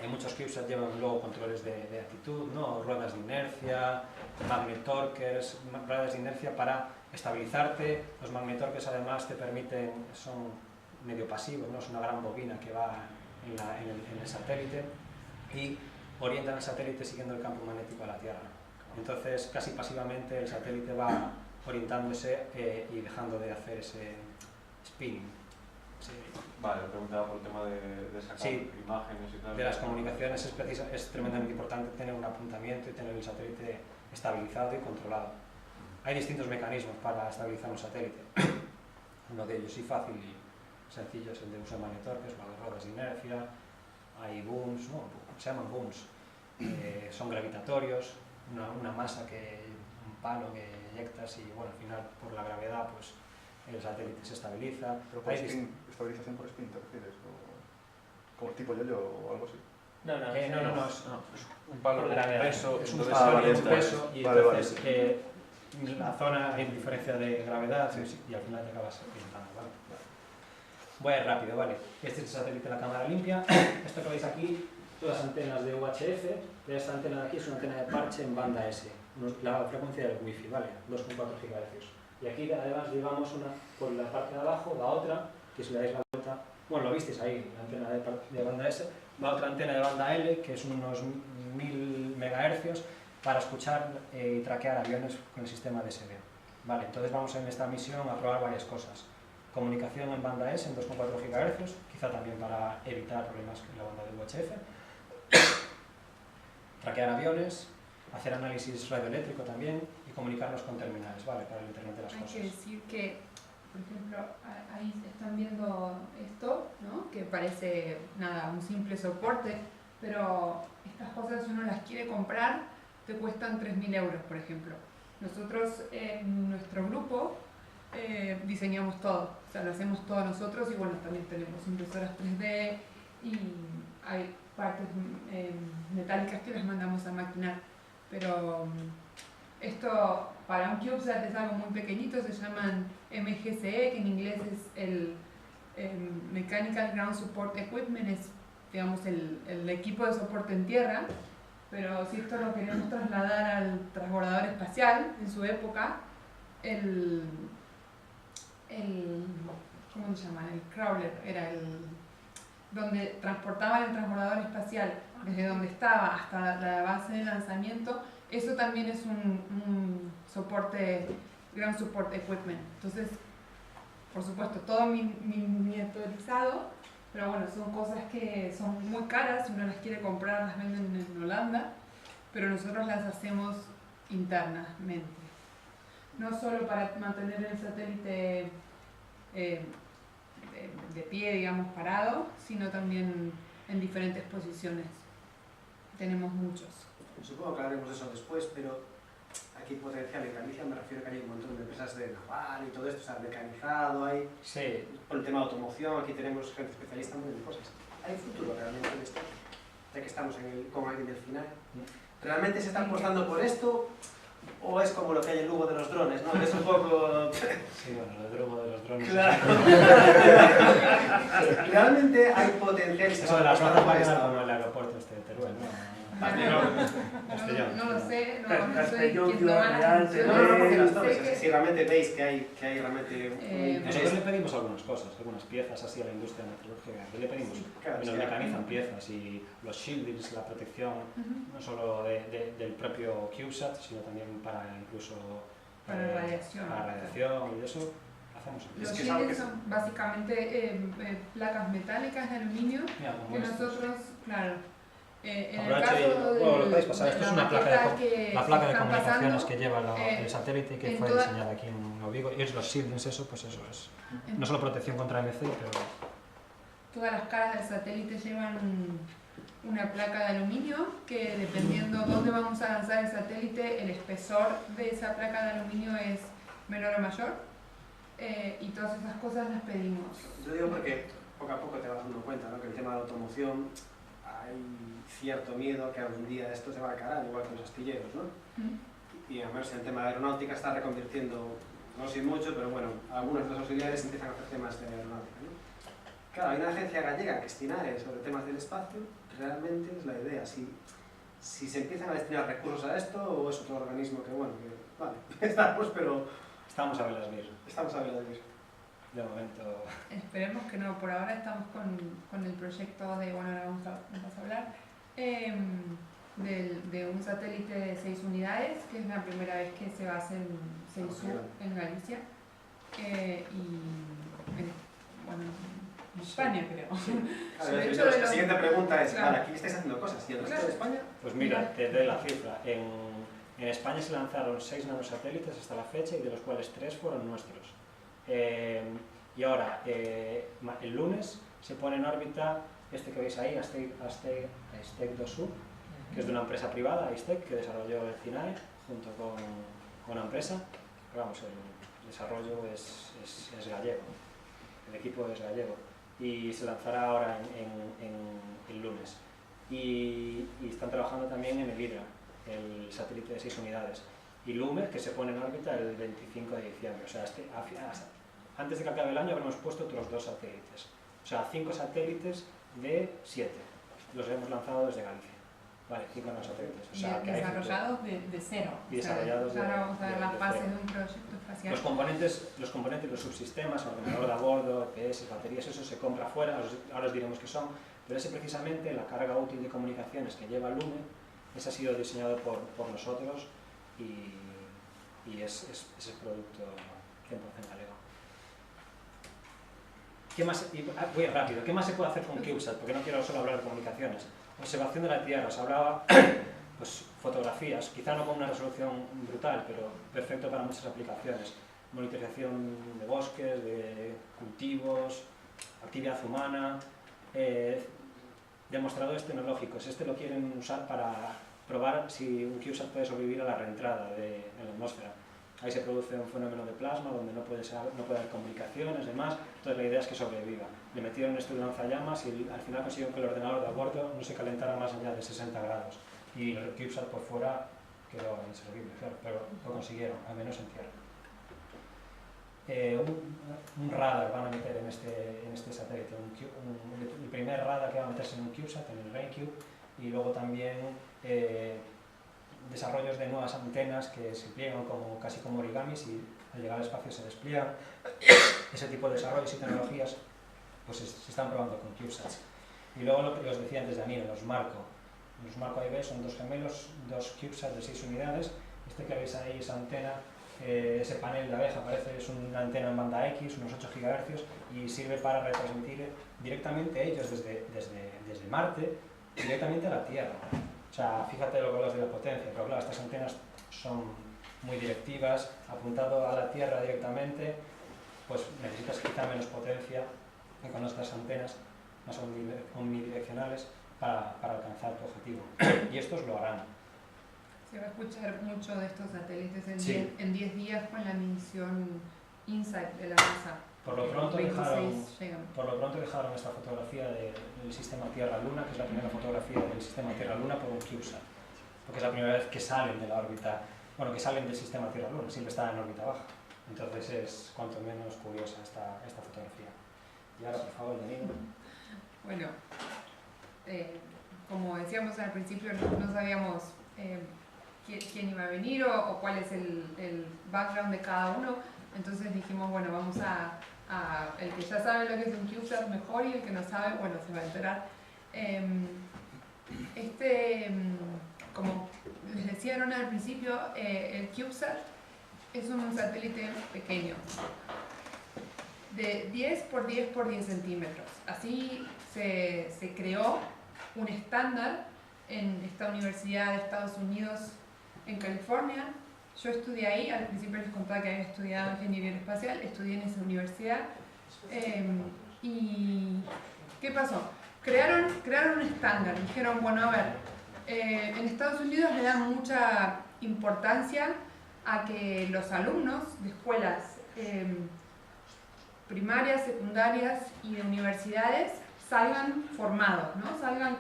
muchos CubeSat llevan luego controles de actitud, ¿no? Ruedas de inercia, magnetorquers, ruedas de inercia para estabilizarte. Los magnetorquers además te permiten, son medio pasivos, ¿no? Es una gran bobina que va en el satélite y orientan el satélite siguiendo el campo magnético de la Tierra. Entonces, casi pasivamente el satélite va orientándose y dejando de hacer ese spinning. Sí. Vale, preguntaba por el tema de sacar imágenes y tal. De las comunicaciones es tremendamente importante tener un apuntamiento y tener el satélite estabilizado y controlado. Hay distintos mecanismos para estabilizar un satélite. Uno de ellos, y fácil y sencillo, es el de uso de magnetorques, las ruedas de inercia. Hay booms, ¿no? Se llaman booms. Son gravitatorios, una masa, un palo que eyectas y bueno, al final por la gravedad pues el satélite se estabiliza. ¿Pero por estabilización por spin te refieres? ¿Como tipo yo-yo o algo así? No, es un palo por con gravedad. peso. Es un entonces palo varía con peso y Vale, entonces la zona hay diferencia de gravedad y al final te acabas orientando, ¿vale? Voy a ir rápido, ¿vale? Este es el satélite de la cámara limpia. Esto que veis aquí, todas las antenas de UHF. Esta antena de aquí es una antena de parche en banda S, la frecuencia del wifi, ¿vale? 2,4 GHz. Y aquí además llevamos una por la parte de abajo, va otra, que si le dais la vuelta, bueno, lo visteis ahí, la antena de banda S, va otra antena de banda L, que es unos 1000 MHz, para escuchar y traquear aviones con el sistema DSB. Vale, entonces vamos en esta misión a probar varias cosas. Comunicación en banda S en 2,4 GHz, quizá también para evitar problemas en la banda de UHF. Traquear aviones, hacer análisis radioeléctrico también y comunicarnos con terminales, ¿vale? Para el Internet de las Cosas. Hay que decir que, por ejemplo, ahí están viendo esto, ¿no? Que parece, nada, un simple soporte, pero estas cosas si uno las quiere comprar, te cuestan 3.000 euros, por ejemplo. Nosotros en nuestro grupo diseñamos todo, o sea, lo hacemos todo nosotros y bueno, también tenemos impresoras 3D y hay partes metálicas que las mandamos a maquinar, pero esto para un CubeSat es algo muy pequeñito, se llaman MGCE, que en inglés es el Mechanical Ground Support Equipment, es digamos el equipo de soporte en tierra, pero si esto lo queremos trasladar al transbordador espacial, en su época, ¿cómo se llama? El crawler, era donde transportaban el transbordador espacial desde donde estaba hasta la base de lanzamiento, eso también es un soporte, Ground Support Equipment. Entonces, por supuesto, todo miniaturizado, pero bueno, son cosas que son muy caras, si uno las quiere comprar las venden en Holanda, pero nosotros las hacemos internamente. No solo para mantener el satélite de pie, digamos, parado, sino también en diferentes posiciones. Tenemos muchos. Supongo que hablaremos de eso después, pero aquí potencial en Galicia me refiero que hay un montón de empresas de naval y todo esto, o sea, mecanizado, hay... Sí. Por el tema de automoción, aquí tenemos gente especialista en un montón de cosas. ¿Hay futuro realmente en esto? Ya que estamos con alguien del final. ¿Realmente se está apostando por esto o es como lo que hay en Lugo de los drones, ¿no? Es un poco... Sí, bueno, lo de Lugo de los drones... Claro. Realmente hay potencial... Eso de las razas va a quedar como el aeropuerto este de Teruel, ¿no? No lo sé, no soy Castellón, quien Ciudad toma Real, las No, porque las tomes, decisiones. si realmente veis que hay realmente un Nosotros interés. le pedimos algunas cosas, algunas piezas así a la industria metalúrgica. Le pedimos, Claro, nos sí, mecanizan piezas y los shieldings, la protección, no solo del propio CubeSat, sino también para incluso Para radiación. para radiación y eso hacemos. Los Es que es algo shieldings que- son básicamente placas metálicas de aluminio Mira, como que estos. nosotros, claro, en el Aprovecho caso y- bueno, lo podéis pasar. de Esto es la una placa maqueta de, que la se placa de están comunicaciones pasando, que lleva el satélite que en fue toda- diseñada aquí en Ovigo. Y es los shieldings, eso, pues eso es. No solo protección contra MC, pero todas las caras del satélite llevan una placa de aluminio que dependiendo dónde vamos a lanzar el satélite, el espesor de esa placa de aluminio es menor o mayor, y todas esas cosas las pedimos. Yo digo porque poco a poco te vas dando cuenta, ¿no? Que el tema de la automoción hay cierto miedo que algún día esto se va a caer, igual que los astilleros, ¿no? Y además el tema de aeronáutica está reconvirtiendo, no sé mucho, pero bueno, algunas de las auxiliares empiezan a hacer temas de aeronáutica, ¿no? Claro, hay una agencia gallega que es TINAE sobre temas del espacio, realmente es la idea, si se empiezan a destinar recursos a esto o es otro organismo que, bueno, que vale, estamos, pero estamos a velas bien. estamos a ver de eso. De momento. Esperemos que no, por ahora estamos con el proyecto de, bueno, ahora vamos a hablar, de un satélite de 6 unidades, que es la primera vez que se va a hacer en Seisú, en Galicia, bueno, en España creo. Claro, De la hecho, siguiente pregunta es, claro. vale, aquí estáis haciendo cosas, ¿y el resto de España? Pues mira, te doy la cifra. En España se lanzaron 6 nanosatélites hasta la fecha y de los cuales 3 fueron nuestros. Y ahora, el lunes, se pone en órbita este que veis ahí, Aztec 2U, que es de una empresa privada, Aztec, que desarrolló el CINAE junto con una empresa. Pero vamos, el desarrollo es gallego, el equipo es gallego. Y se lanzará ahora el lunes. Y están trabajando también en el Hydra, el satélite de 6 unidades. Y Lume, que se pone en órbita el 25 de diciembre. O sea, antes de que acabe el año habremos puesto otros 2 satélites. O sea, 5 satélites de 7. Los hemos lanzado desde Galicia. Vale, 5 nanosatélites. O sea, Y que hay desarrollados de cero. Y desarrollados o sea, ahora vamos a ver las bases cero. de un proyecto espacial. Los componentes, los subsistemas, ordenador de a bordo, EPS, baterías, eso se compra fuera, ahora os diremos qué son, pero ese precisamente, la carga útil de comunicaciones que lleva Lume, ese ha sido diseñado por nosotros y es el producto 100% galego. ¿Qué más, voy rápido, ¿qué más se puede hacer con CubeSat? Porque no quiero solo hablar de comunicaciones. Observación de la Tierra, os hablaba, pues fotografías, quizá no con una resolución brutal, pero perfecto para muchas aplicaciones. Monitorización de bosques, de cultivos, actividad humana, demostradores tecnológicos. Este lo quieren usar para probar si un CubeSat puede sobrevivir a la reentrada en la atmósfera. Ahí se produce un fenómeno de plasma donde no puede haber comunicaciones, demás. Entonces la idea es que sobreviva. Le metieron esto de lanzallamas y al final consiguieron que el ordenador de a bordo no se calentara más allá de 60 grados. Y el CubeSat por fuera quedó inservible, claro, pero lo consiguieron, al menos en tierra. Un radar van a meter en este satélite, el primer radar que va a meterse en un CubeSat, en el RainCube, y luego también desarrollos de nuevas antenas que se pliegan casi como origamis y al llegar al espacio se despliegan. Ese tipo de desarrollos y tecnologías pues se están probando con CubeSats. Y luego lo que os decía antes de Daniel, los Marco AIB son 2 gemelos, 2 CubeSats de 6 unidades. Este que veis ahí, esa antena, ese panel de abeja parece es una antena en banda X, unos 8 GHz, y sirve para retransmitir directamente ellos desde Marte, directamente a la Tierra. O sea, fíjate lo que hablas de la potencia, pero claro, estas antenas son muy directivas, apuntado a la Tierra directamente, pues necesitas quizá menos potencia que con estas antenas más omnidireccionales para alcanzar tu objetivo. Y estos lo harán. Se va a escuchar mucho de estos satélites en 10 Sí. días con la misión InSight de la NASA. Por lo pronto 26 llegan. dejaron esta fotografía del sistema Tierra-Luna, que es la primera fotografía del sistema Tierra-Luna por un CubeSat, porque es la primera vez que salen de la órbita bueno, que salen del sistema Tierra-Luna, siempre están en órbita baja. Entonces es cuanto menos curiosa esta fotografía. Y ahora, por favor, Janina. Bueno, como decíamos al principio, no sabíamos quién iba a venir o cuál es el background de cada uno. Entonces dijimos, bueno, vamos a el que ya sabe lo que es un CubeSat mejor, y el que no sabe, bueno, se va a enterar. Como les decían al principio, el CubeSat es un satélite pequeño, de 10 por 10 por 10 centímetros. Así se creó un estándar en esta universidad de Estados Unidos, en California. Yo estudié ahí, al principio les contaba que había estudiado ingeniería espacial, estudié en esa universidad. ¿Y qué pasó? Crearon un estándar, dijeron, bueno, a ver, en Estados Unidos le dan mucha importancia a que los alumnos de escuelas primarias, secundarias y de universidades salgan formados, ¿no? Salgan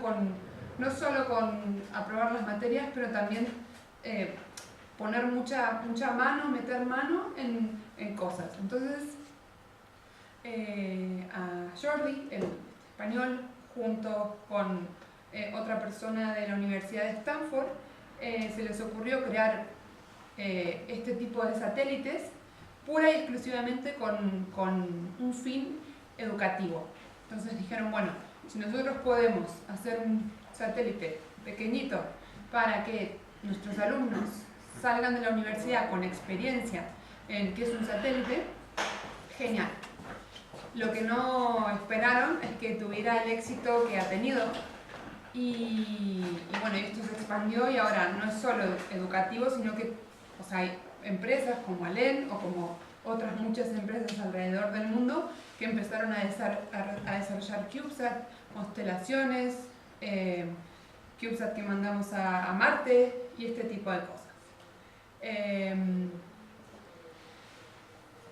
no solo con aprobar las materias, pero también poner mucha mano, meter mano en cosas. Entonces, a Jordi, el español, junto con otra persona de la Universidad de Stanford, se les ocurrió crear este tipo de satélites pura y exclusivamente con un fin educativo. Entonces dijeron, bueno, si nosotros podemos hacer un satélite pequeñito para que nuestros alumnos salgan de la universidad con experiencia en qué es un satélite, genial. Lo que no esperaron es que tuviera el éxito que ha tenido, y bueno, esto se expandió, y ahora no es solo educativo, sino que, o sea, hay empresas como ALEN o como otras muchas empresas alrededor del mundo que empezaron a desarrollar CubeSat, constelaciones, CubeSat que mandamos a Marte y este tipo de cosas.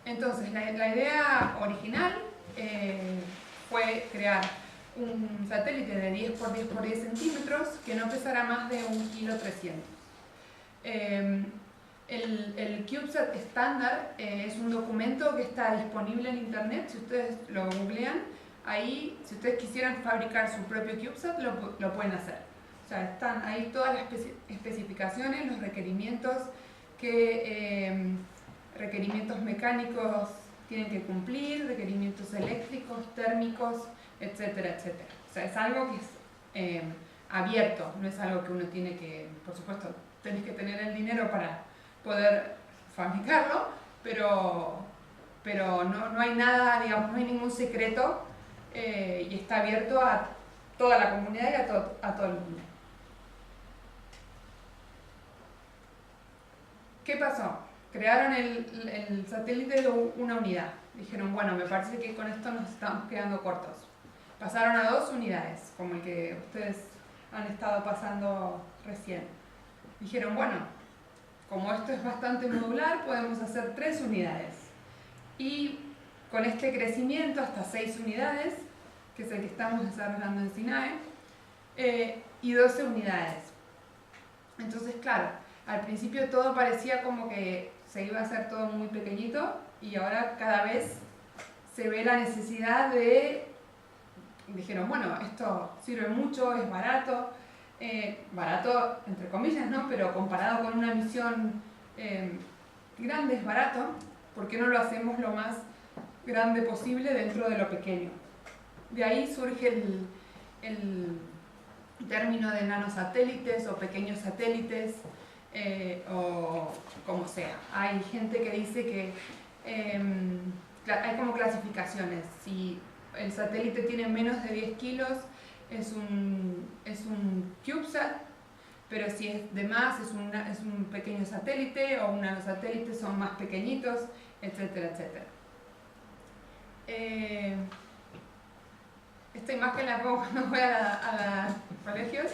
Entonces, la idea original fue crear un satélite de 10 por 10 por 10 centímetros que no pesara más de 1,3 kg. El CubeSat estándar es un documento que está disponible en internet. Si ustedes lo googlean, ahí, si ustedes quisieran fabricar su propio CubeSat, lo pueden hacer. O sea, están ahí todas las especificaciones, los requerimientos, requerimientos mecánicos tienen que cumplir, requerimientos eléctricos, térmicos, etcétera, etcétera. O sea, es algo que es abierto, no es algo que uno tiene que, por supuesto, tenés que tener el dinero para poder fabricarlo, pero no hay nada, digamos, no hay ningún secreto, y está abierto a toda la comunidad y a todo el mundo. ¿Qué pasó? Crearon el satélite de una unidad. Dijeron, bueno, me parece que con esto nos estamos quedando cortos. Pasaron a 2 unidades, como el que ustedes han estado pasando recién. Dijeron, bueno, como esto es bastante modular, podemos hacer 3 unidades. Y con este crecimiento hasta 6 unidades, que es el que estamos desarrollando en SINAE, y 12 unidades. Entonces, claro, al principio todo parecía como que se iba a hacer todo muy pequeñito, y ahora cada vez se ve la necesidad dijeron, bueno, esto sirve mucho, es barato, barato entre comillas, ¿no? Pero comparado con una misión grande es barato, ¿por qué no lo hacemos lo más grande posible dentro de lo pequeño? De ahí surge el término de nanosatélites o pequeños satélites, o como sea. Hay gente que dice que hay como clasificaciones. Si el satélite tiene menos de 10 kilos, es un CubeSat, pero si es de más, es un pequeño satélite, o un nanosatélite, son más pequeñitos, etcétera, etcétera. Esta imagen la pongo cuando voy a los colegios.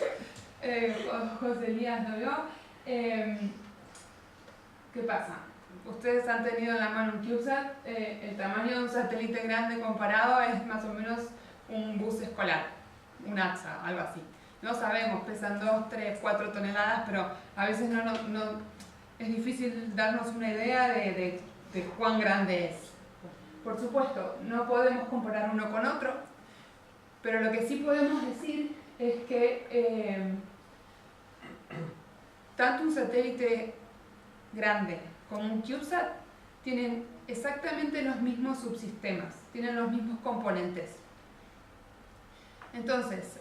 José Elías lo vio. ¿Qué pasa? Ustedes han tenido en la mano un CubeSat. El tamaño de un satélite grande comparado es más o menos un bus escolar, un AXA, algo así. No sabemos, pesan 2, 3, 4 toneladas, pero a veces es difícil darnos una idea de cuán grande es. Por supuesto, no podemos comparar uno con otro, pero lo que sí podemos decir es que tanto un satélite grande como un CubeSat tienen exactamente los mismos subsistemas, tienen los mismos componentes. Entonces,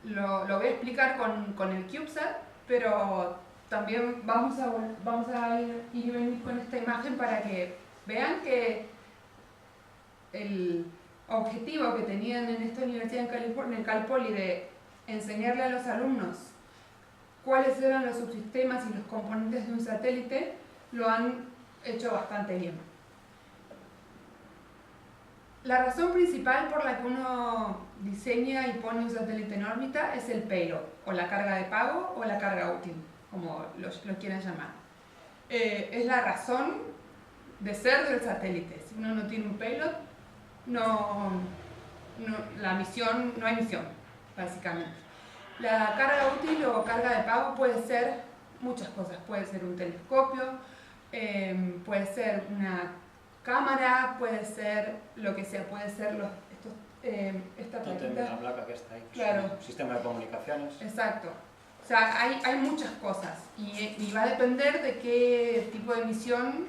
lo voy a explicar con el CubeSat, pero también vamos a ir y venir con esta imagen para que vean que el objetivo que tenían en esta universidad en California, en Cal Poly, de enseñarle a los alumnos cuáles eran los subsistemas y los componentes de un satélite, lo han hecho bastante bien. La razón principal por la que uno diseña y pone un satélite en órbita es el payload, o la carga de pago, o la carga útil, como lo quieran llamar. Es la razón de ser del satélite. Si uno no tiene un payload, no hay misión, básicamente. La carga útil o carga de pago puede ser muchas cosas. Puede ser un telescopio, puede ser una cámara, puede ser lo que sea, puede ser esta la placa que está ahí, claro. Un sistema de comunicaciones. Exacto. O sea, hay muchas cosas y va a depender de qué tipo de misión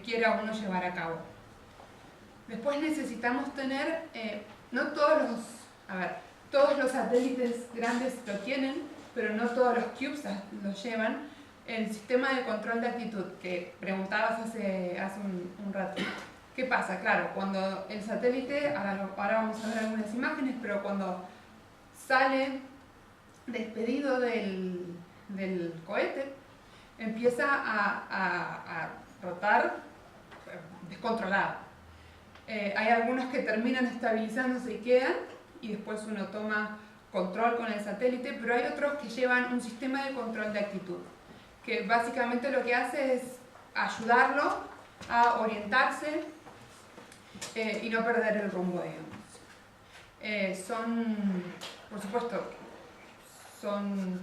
quiera uno llevar a cabo. Después necesitamos tener, no todos los satélites grandes lo tienen, pero no todos los CubeSat lo llevan, el sistema de control de actitud que preguntabas hace un rato. ¿Qué pasa? Claro, cuando el satélite, ahora vamos a ver algunas imágenes, pero cuando sale despedido del cohete, empieza a rotar descontrolado. Hay algunos que terminan estabilizándose y quedan, y después uno toma control con el satélite, pero hay otros que llevan un sistema de control de actitud, que básicamente lo que hace es ayudarlo a orientarse y no perder el rumbo, digamos. Por supuesto, son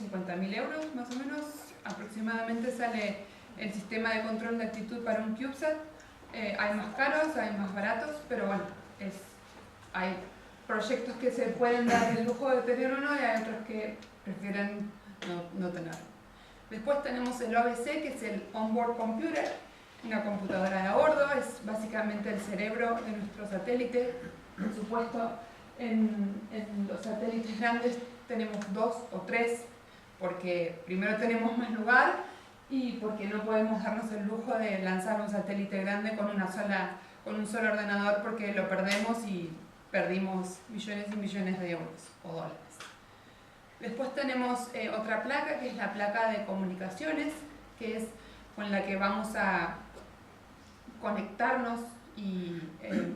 50.000 euros más o menos, aproximadamente sale el sistema de control de actitud para un CubeSat. Hay más caros, hay más baratos, pero bueno, hay proyectos que se pueden dar el lujo de tener uno y hay otros que prefieren no tenerlo. Después tenemos el OBC, que es el Onboard Computer, una computadora de a bordo, es básicamente el cerebro de nuestro satélite. Por supuesto, en los satélites grandes tenemos 2 o 3, porque primero tenemos más lugar y porque no podemos darnos el lujo de lanzar un satélite grande con un solo ordenador, porque lo perdemos y perdimos millones y millones de euros o dólares. Después tenemos otra placa, que es la placa de comunicaciones, que es con la que vamos a conectarnos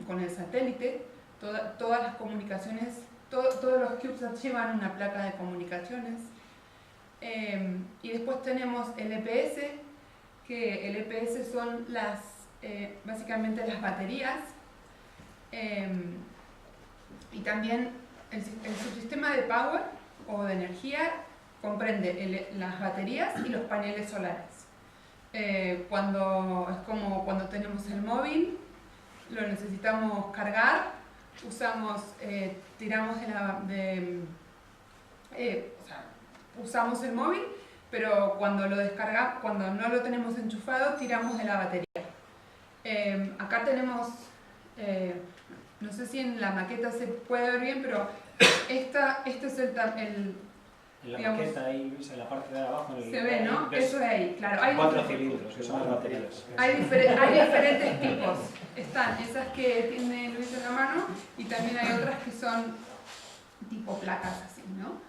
con el satélite. Todas las comunicaciones, todos los CubeSat llevan una placa de comunicaciones. Y después tenemos el EPS, que el EPS son básicamente las baterías. Y también el subsistema de power o de energía comprende las baterías y los paneles solares. Es como cuando tenemos el móvil, lo necesitamos cargar, usamos el móvil, pero cuando no lo tenemos enchufado, tiramos de la batería. Acá tenemos, no sé si en la maqueta se puede ver bien, pero este es en la maqueta ahí, en la parte de abajo. Se ve, ¿no? Eso de ahí, claro. Hay 4 cilindros, que son las baterías. Hay diferentes tipos. Están esas que tiene Luis en la mano y también hay otras que son tipo placas así, ¿no?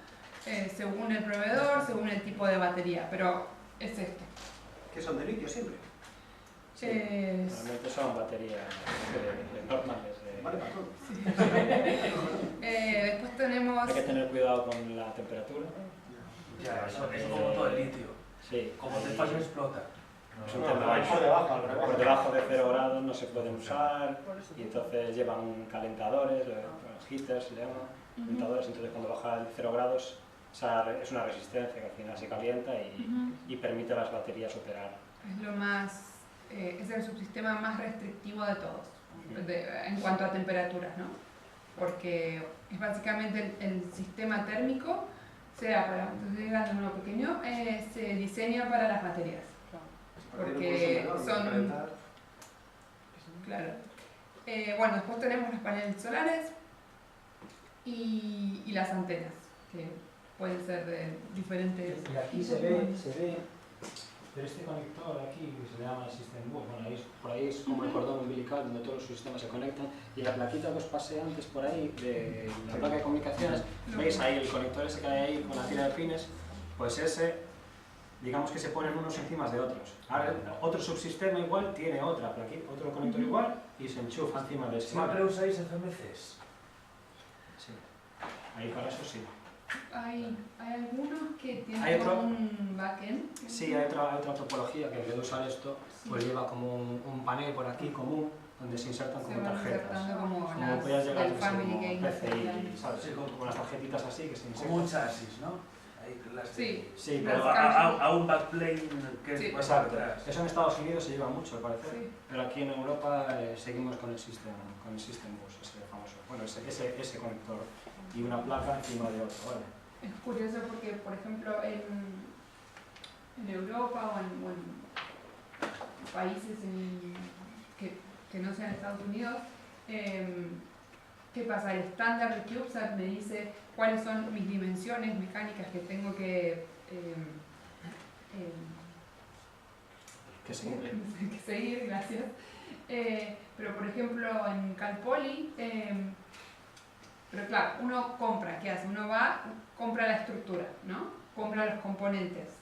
Según el proveedor, según el tipo de batería, pero es esto. ¿Que son de litio siempre? Normalmente son baterías normales. Vale, para todo. Sí. Después tenemos... Hay que tener cuidado con la temperatura. Ya, eso es como todo el litio. Sí. Como te falla explota. Es un tema por debajo de 0 grados no se pueden usar y entonces llevan calentadores, los heaters se llaman, calentadores, entonces cuando baja de 0 grados O sea, es una resistencia que al final se calienta y permite a las baterías operar. Es lo más, es el subsistema más restrictivo de todos, en cuanto a temperaturas, ¿no? Porque es básicamente el sistema térmico, sea para un grande o uno pequeño, se diseña para las baterías. Porque son... Claro. Bueno, después tenemos los paneles solares y las antenas, que pueden ser de diferentes... Y aquí se ve, pero este conector aquí, que se llama System Bus, bueno, por ahí es como el cordón umbilical donde todos los sistemas se conectan, y la plaquita que os pasé antes por ahí, de la placa de comunicaciones, veis ahí el conector ese que hay ahí con la tira de pines, pues ese, digamos que se ponen unos encima de otros. Ahora, otro subsistema igual tiene otra plaquita, otro conector igual, y se enchufa encima de ese. ¿Siempre usáis FMCs? Sí, ahí para eso sí. Hay algunos que tienen un backend. Sí, hay otra topología que en vez de usar esto, pues lleva como un panel por aquí común donde se insertan como tarjetas. Como podías llegar del Family Game, PCI, ¿sabes? Sí, con las tarjetitas así que se insertan. Como un chasis, ¿no? Sí, pero a un backplane que sí, es exacto. Eso en Estados Unidos se lleva mucho, al parecer, sí. Pero aquí en Europa seguimos con el System Bus, ese famoso. Bueno, ese conector y una placa encima de otro, ¿vale? Es curioso porque, por ejemplo, en Europa o en países que no sean Estados Unidos, ¿qué pasa? El estándar de CubeSat me dice cuáles son mis dimensiones mecánicas que tengo que seguir, gracias. Pero por ejemplo en CalPoly, pero claro, uno compra, ¿qué hace? Uno va, compra la estructura, ¿no? Compra los componentes.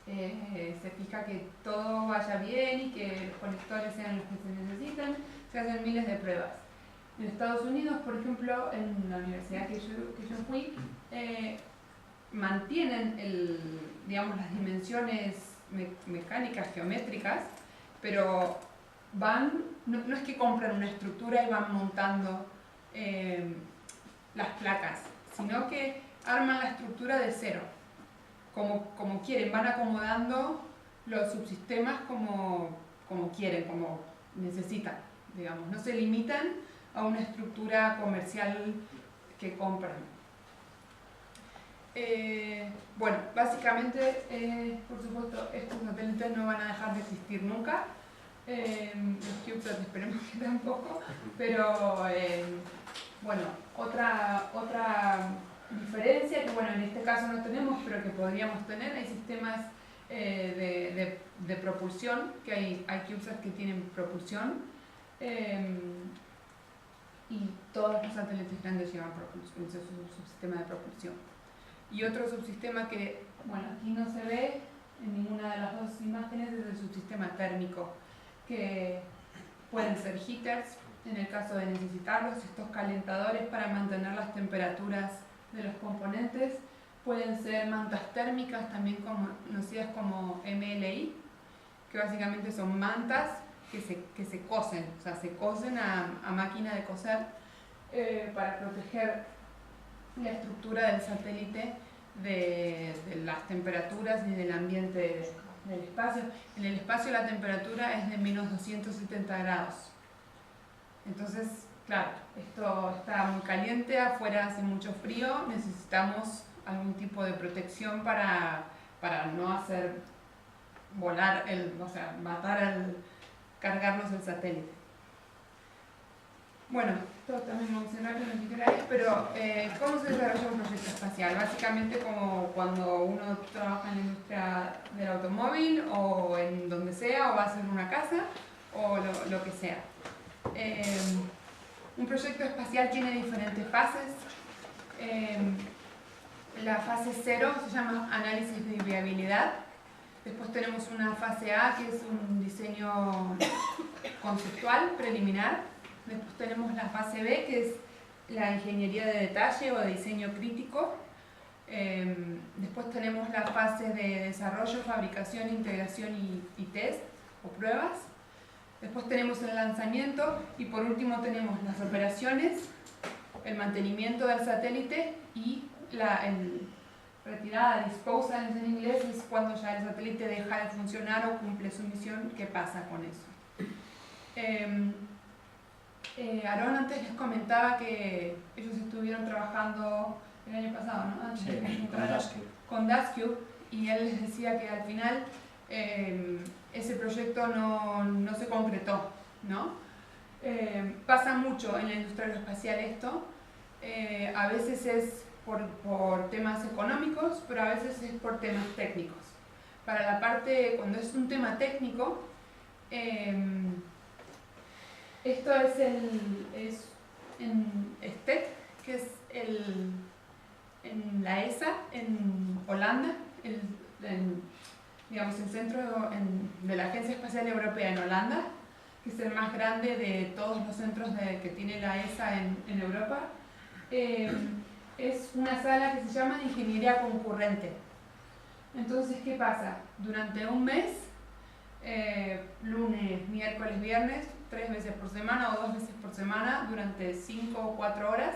Se fija que todo vaya bien y que los conectores sean los que se necesitan, se hacen miles de pruebas. En Estados Unidos, por ejemplo, en la universidad que yo fui, mantienen digamos, las dimensiones mecánicas, geométricas, pero no es que compran una estructura y van montando las placas, sino que arman la estructura de cero, como quieren, van acomodando los subsistemas como quieren, como necesitan, digamos, no se limitan a una estructura comercial que compran. Bueno, básicamente, por supuesto, estos satélites no van a dejar de existir nunca. Los CubeSat esperemos que tampoco, pero bueno, otra diferencia que bueno, en este caso no tenemos, pero que podríamos tener, hay sistemas de propulsión, que hay CubeSat que tienen propulsión, y todos los satélites grandes llevan su sistema de propulsión. Y otro subsistema que, bueno, aquí no se ve en ninguna de las dos imágenes, es el subsistema térmico, que pueden ser heaters, en el caso de necesitarlos, estos calentadores para mantener las temperaturas de los componentes, pueden ser mantas térmicas, también conocidas como MLI, que básicamente son mantas que se cosen, o sea, se cosen a máquina de coser para proteger la estructura del satélite de las temperaturas y del ambiente del espacio. En el espacio la temperatura es de menos 270 grados. Entonces, claro, esto está muy caliente, afuera hace mucho frío, necesitamos algún tipo de protección para no hacer volar, o sea, cargarnos el satélite. Bueno, esto también mencionaron en literarios, pero ¿cómo se desarrolla un proyecto espacial? Básicamente como cuando uno trabaja en la industria del automóvil o en donde sea, o va a hacer una casa, o lo que sea. Un proyecto espacial tiene diferentes fases. La fase 0 se llama análisis de viabilidad. Después tenemos una fase A, que es un diseño conceptual, preliminar. Después tenemos la fase B, que es la ingeniería de detalle o de diseño crítico. Después tenemos la fase de desarrollo, fabricación, integración y test o pruebas. Después tenemos el lanzamiento y por último tenemos las operaciones, el mantenimiento del satélite y retirada, disposal en inglés, es cuando ya el satélite deja de funcionar o cumple su misión. ¿Qué pasa con eso? Aarón antes les comentaba que ellos estuvieron trabajando el año pasado, ¿no? Antes de entrar con DasCube, y él les decía que al final ese proyecto no se concretó, ¿no? Pasa mucho en la industria aeroespacial esto, a veces es por temas económicos, pero a veces es por temas técnicos. Para la parte, cuando es un tema técnico, esto es en STEC, que es en la ESA, en Holanda, digamos, el centro de la Agencia Espacial Europea en Holanda, que es el más grande de todos los centros que tiene la ESA en Europa. Es una sala que se llama de Ingeniería Concurrente. Entonces, ¿qué pasa? Durante un mes, lunes, miércoles, viernes, 3 veces por semana o 2 veces por semana, durante 5 o 4 horas,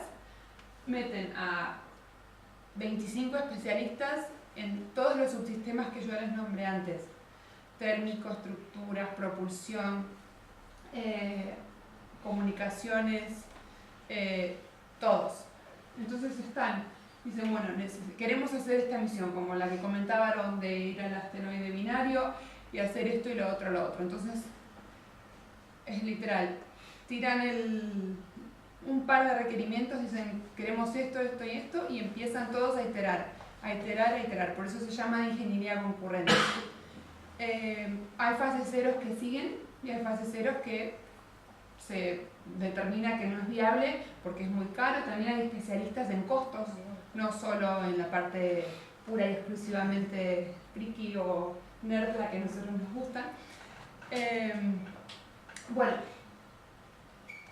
meten a 25 especialistas en todos los subsistemas que yo les nombré antes: térmico, estructuras, propulsión, comunicaciones, todos. Entonces dicen, bueno, queremos hacer esta misión, como la que comentaba Aarón, de ir al asteroide binario y hacer esto y lo otro. Entonces, es literal, tiran un par de requerimientos, dicen, queremos esto, esto y esto, y empiezan todos a iterar. Por eso se llama ingeniería concurrente. Hay fases ceros que siguen y hay fases ceros que se determina que no es viable porque es muy caro. También hay especialistas en costos, no solo en la parte pura y exclusivamente friki o nerd, la que a nosotros nos gusta. Bueno,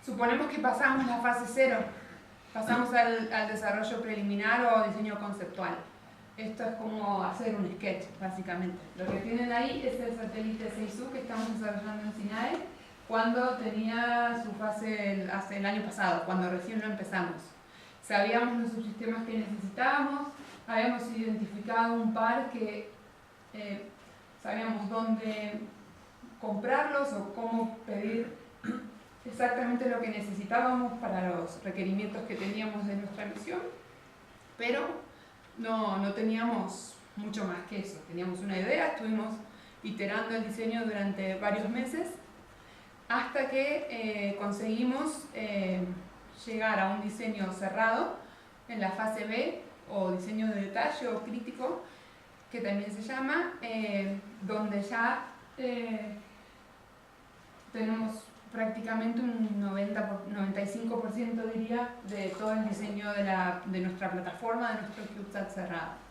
suponemos que pasamos la fase 0, pasamos al desarrollo preliminar o diseño conceptual. Esto es como hacer un sketch, básicamente. Lo que tienen ahí es el satélite 6U que estamos desarrollando en SINAE, cuando tenía su fase hace el año pasado, cuando recién lo empezamos. Sabíamos los subsistemas que necesitábamos, habíamos identificado un par que sabíamos dónde comprarlos o cómo pedir exactamente lo que necesitábamos para los requerimientos que teníamos de nuestra misión, pero no teníamos mucho más que eso. Teníamos una idea, estuvimos iterando el diseño durante varios meses hasta que conseguimos llegar a un diseño cerrado en la fase B, o diseño de detalle o crítico, que también se llama, donde ya tenemos prácticamente un 95% diría de todo el diseño de nuestra plataforma, de nuestro CubeSat cerrado.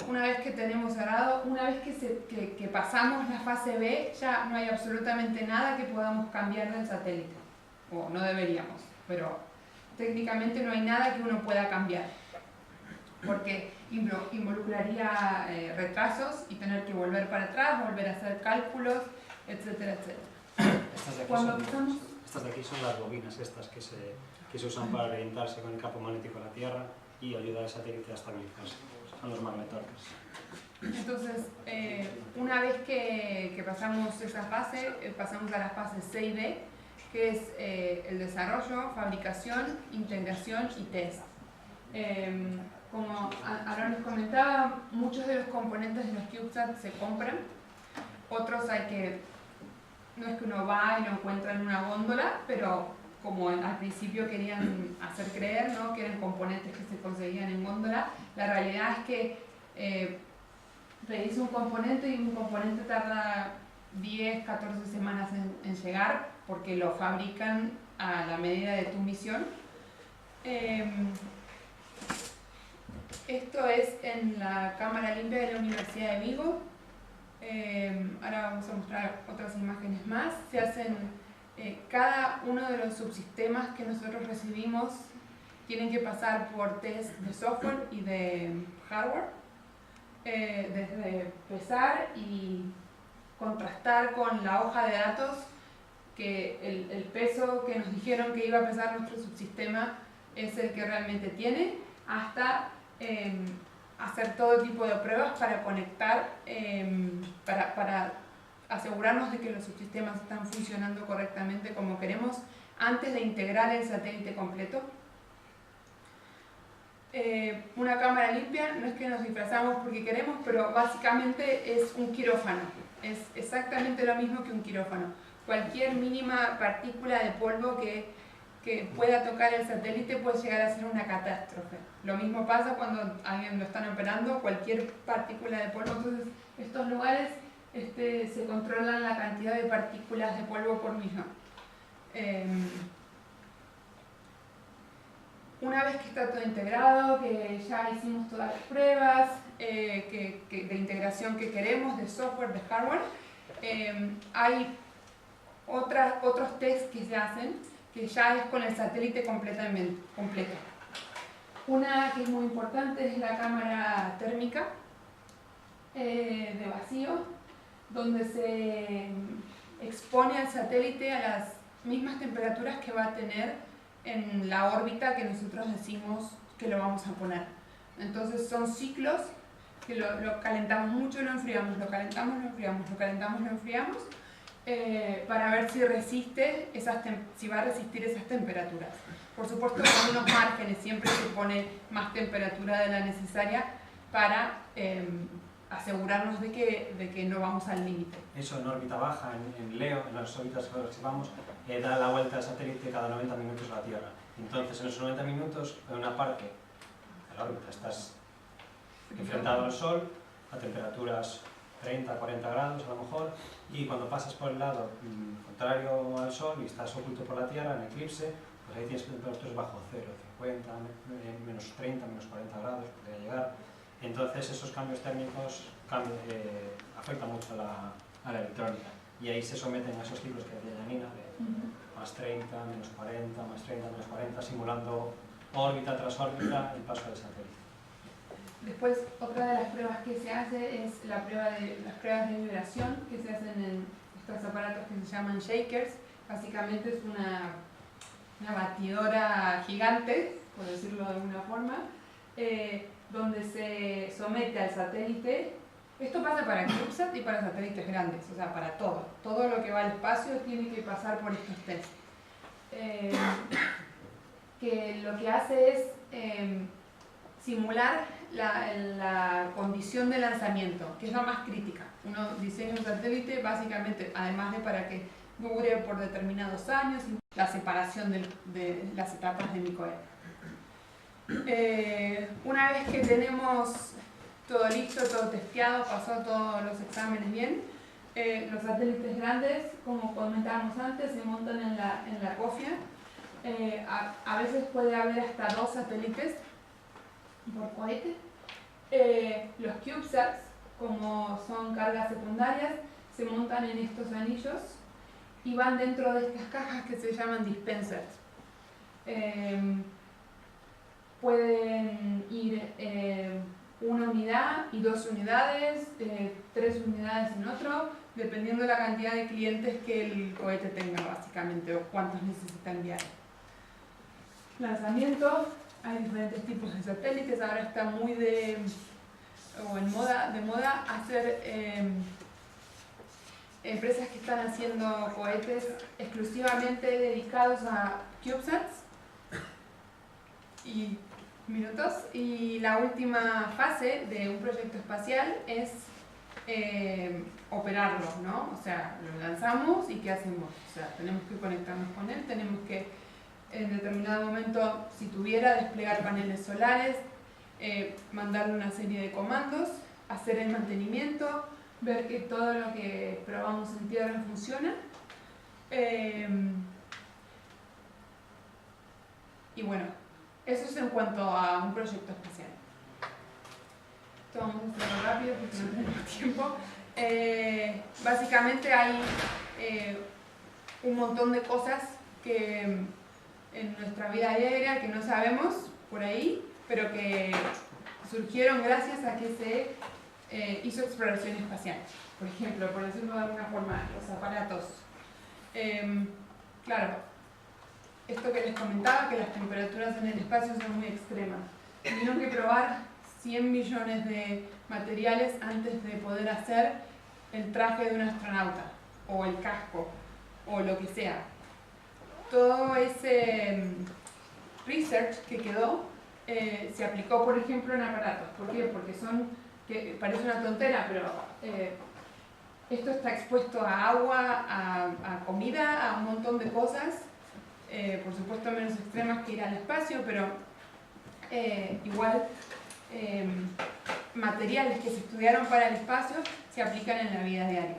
Una vez que tenemos cerrado, una vez que pasamos la fase B, ya no hay absolutamente nada que podamos cambiar del satélite, o no deberíamos, pero técnicamente no hay nada que uno pueda cambiar, porque involucraría retrasos y tener que volver para atrás, volver a hacer cálculos, etcétera, etcétera. Estas de aquí son las bobinas estas que se usan para orientarse con el campo magnético a la Tierra y ayudar al satélite a estabilizarse. Son los magnetorques. Entonces, una vez que pasamos esa fase, pasamos a la fase C y D, que es el desarrollo, fabricación, integración y test. Como Aarón les comentaba, muchos de los componentes de los CubeSat se compran, otros no es que uno va y lo encuentra en una góndola, pero como al principio querían hacer creer, ¿no?, que eran componentes que se conseguían en góndola, la realidad es que pedís un componente y un componente tarda 10, 14 semanas en llegar, porque lo fabrican a la medida de tu misión. Esto es en la Cámara Limpia de la Universidad de Vigo. Ahora vamos a mostrar otras imágenes más. Se hacen cada uno de los subsistemas que nosotros recibimos tienen que pasar por test de software y de hardware, desde pesar y contrastar con la hoja de datos que el peso que nos dijeron que iba a pesar nuestro subsistema es el que realmente tiene, hasta hacer todo tipo de pruebas para conectar, para asegurarnos de que los subsistemas están funcionando correctamente como queremos antes de integrar el satélite completo. Una cámara limpia no es que nos disfrazamos porque queremos, pero básicamente es un quirófano. Es exactamente lo mismo que un quirófano. Cualquier mínima partícula de polvo que pueda tocar el satélite puede llegar a ser una catástrofe. Lo mismo pasa cuando alguien lo están operando, cualquier partícula de polvo. Entonces, estos lugares se controlan la cantidad de partículas de polvo por millón. Una vez que está todo integrado, que ya hicimos todas las pruebas de integración que queremos, de software, de hardware, hay otros tests que se hacen, que ya es con el satélite completo. Una que es muy importante es la cámara térmica de vacío, donde se expone al satélite a las mismas temperaturas que va a tener en la órbita que nosotros decimos que lo vamos a poner. Entonces son ciclos que lo calentamos mucho y lo enfriamos, lo calentamos, lo enfriamos, lo calentamos, lo enfriamos, para ver si resiste si va a resistir esas temperaturas. Por supuesto, con unos márgenes, siempre se pone más temperatura de la necesaria para asegurarnos de que no vamos al límite. Eso en órbita baja, en LEO, en las órbitas a las que vamos, da la vuelta al satélite cada 90 minutos a la Tierra. Entonces, en esos 90 minutos, en una parte de la órbita estás enfrentado al Sol a temperaturas 30, 40 grados a lo mejor, y cuando pasas por el lado contrario al Sol y estás oculto por la Tierra, en eclipse, pues ahí tienes temperaturas bajo cero, 50, menos 30, menos 40 grados, podría llegar. Entonces esos cambios térmicos afectan mucho a la electrónica, y ahí se someten a esos ciclos que decía Janina, de más 30, menos 40, más 30, menos 40, simulando órbita tras órbita el paso del satélite. Después, otra de las pruebas que se hace es las pruebas de vibración que se hacen en estos aparatos que se llaman shakers. Básicamente es una batidora gigante, por decirlo de alguna forma, donde se somete al satélite. Esto pasa para CubeSat y para satélites grandes, o sea, para todo. Todo lo que va al espacio tiene que pasar por estos tests. Que lo que hace es simular la condición de lanzamiento, que es la más crítica. Uno diseña un satélite básicamente, además de para que dure por determinados años, la separación de las etapas de mi cohete. Una vez que tenemos todo listo, todo testeado, pasó todos los exámenes bien, los satélites grandes, como comentábamos antes, se montan en la cofia. A veces puede haber hasta 2 satélites por cohete. Los CubeSats, como son cargas secundarias, se montan en estos anillos y van dentro de estas cajas que se llaman dispensers. Pueden ir 1 unidad y 2 unidades, 3 unidades en otro, dependiendo de la cantidad de clientes que el cohete tenga, básicamente, o cuántos necesita enviar. Lanzamiento. Hay diferentes tipos de satélites. Ahora está muy de moda hacer empresas que están haciendo cohetes exclusivamente dedicados a CubeSats y minutos. Y la última fase de un proyecto espacial es operarlo, ¿no? O sea, lo lanzamos y ¿qué hacemos? O sea, tenemos que conectarnos con él, tenemos que en determinado momento, si tuviera, desplegar paneles solares, mandarle una serie de comandos, hacer el mantenimiento, ver que todo lo que probamos en tierra funciona. Y bueno, eso es en cuanto a un proyecto espacial. Esto vamos a hacerlo rápido porque no tenemos tiempo. Básicamente hay un montón de cosas que en nuestra vida diaria que no sabemos por ahí, pero que surgieron gracias a que se hizo exploración espacial. Por ejemplo, por decirlo de alguna forma, los aparatos. Claro, esto que les comentaba, que las temperaturas en el espacio son muy extremas. tuvieron que probar 100 millones de materiales antes de poder hacer el traje de un astronauta, o el casco, o lo que sea. Todo ese research que quedó se aplicó, por ejemplo, en aparatos. ¿Por qué? Porque que parece una tontera, pero esto está expuesto a agua, a comida, a un montón de cosas, por supuesto menos extremas que ir al espacio, pero igual materiales que se estudiaron para el espacio se aplican en la vida diaria.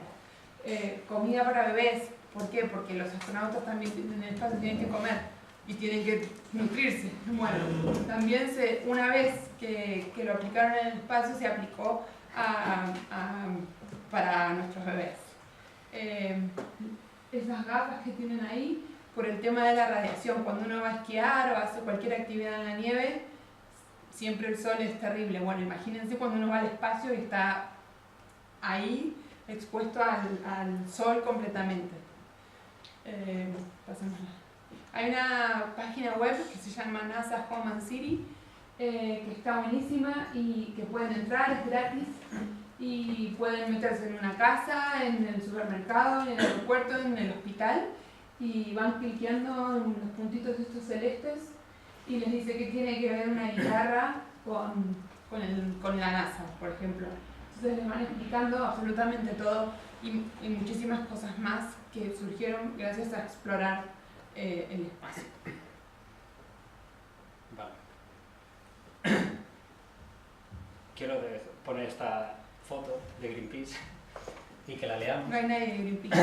Comida para bebés, ¿por qué? Porque los astronautas también en el espacio tienen que comer y tienen que nutrirse. Bueno, también una vez que lo aplicaron en el espacio se aplicó para nuestros bebés. Esas gafas que tienen ahí, por el tema de la radiación, cuando uno va a esquiar o hace cualquier actividad en la nieve, siempre el sol es terrible. Bueno, imagínense cuando uno va al espacio y está ahí expuesto al sol completamente. Hay una página web que se llama NASA Home and City, que está buenísima y que pueden entrar, es gratis, y pueden meterse en una casa, en el supermercado, en el aeropuerto, en el hospital, y van cliqueando en los puntitos estos celestes y les dice que tiene que ver una guitarra con la NASA, por ejemplo. Entonces les van explicando absolutamente todo y muchísimas cosas más que surgieron gracias a explorar el espacio. Vale. Quiero poner esta foto de Greenpeace y que la leamos. No hay nadie de Greenpeace.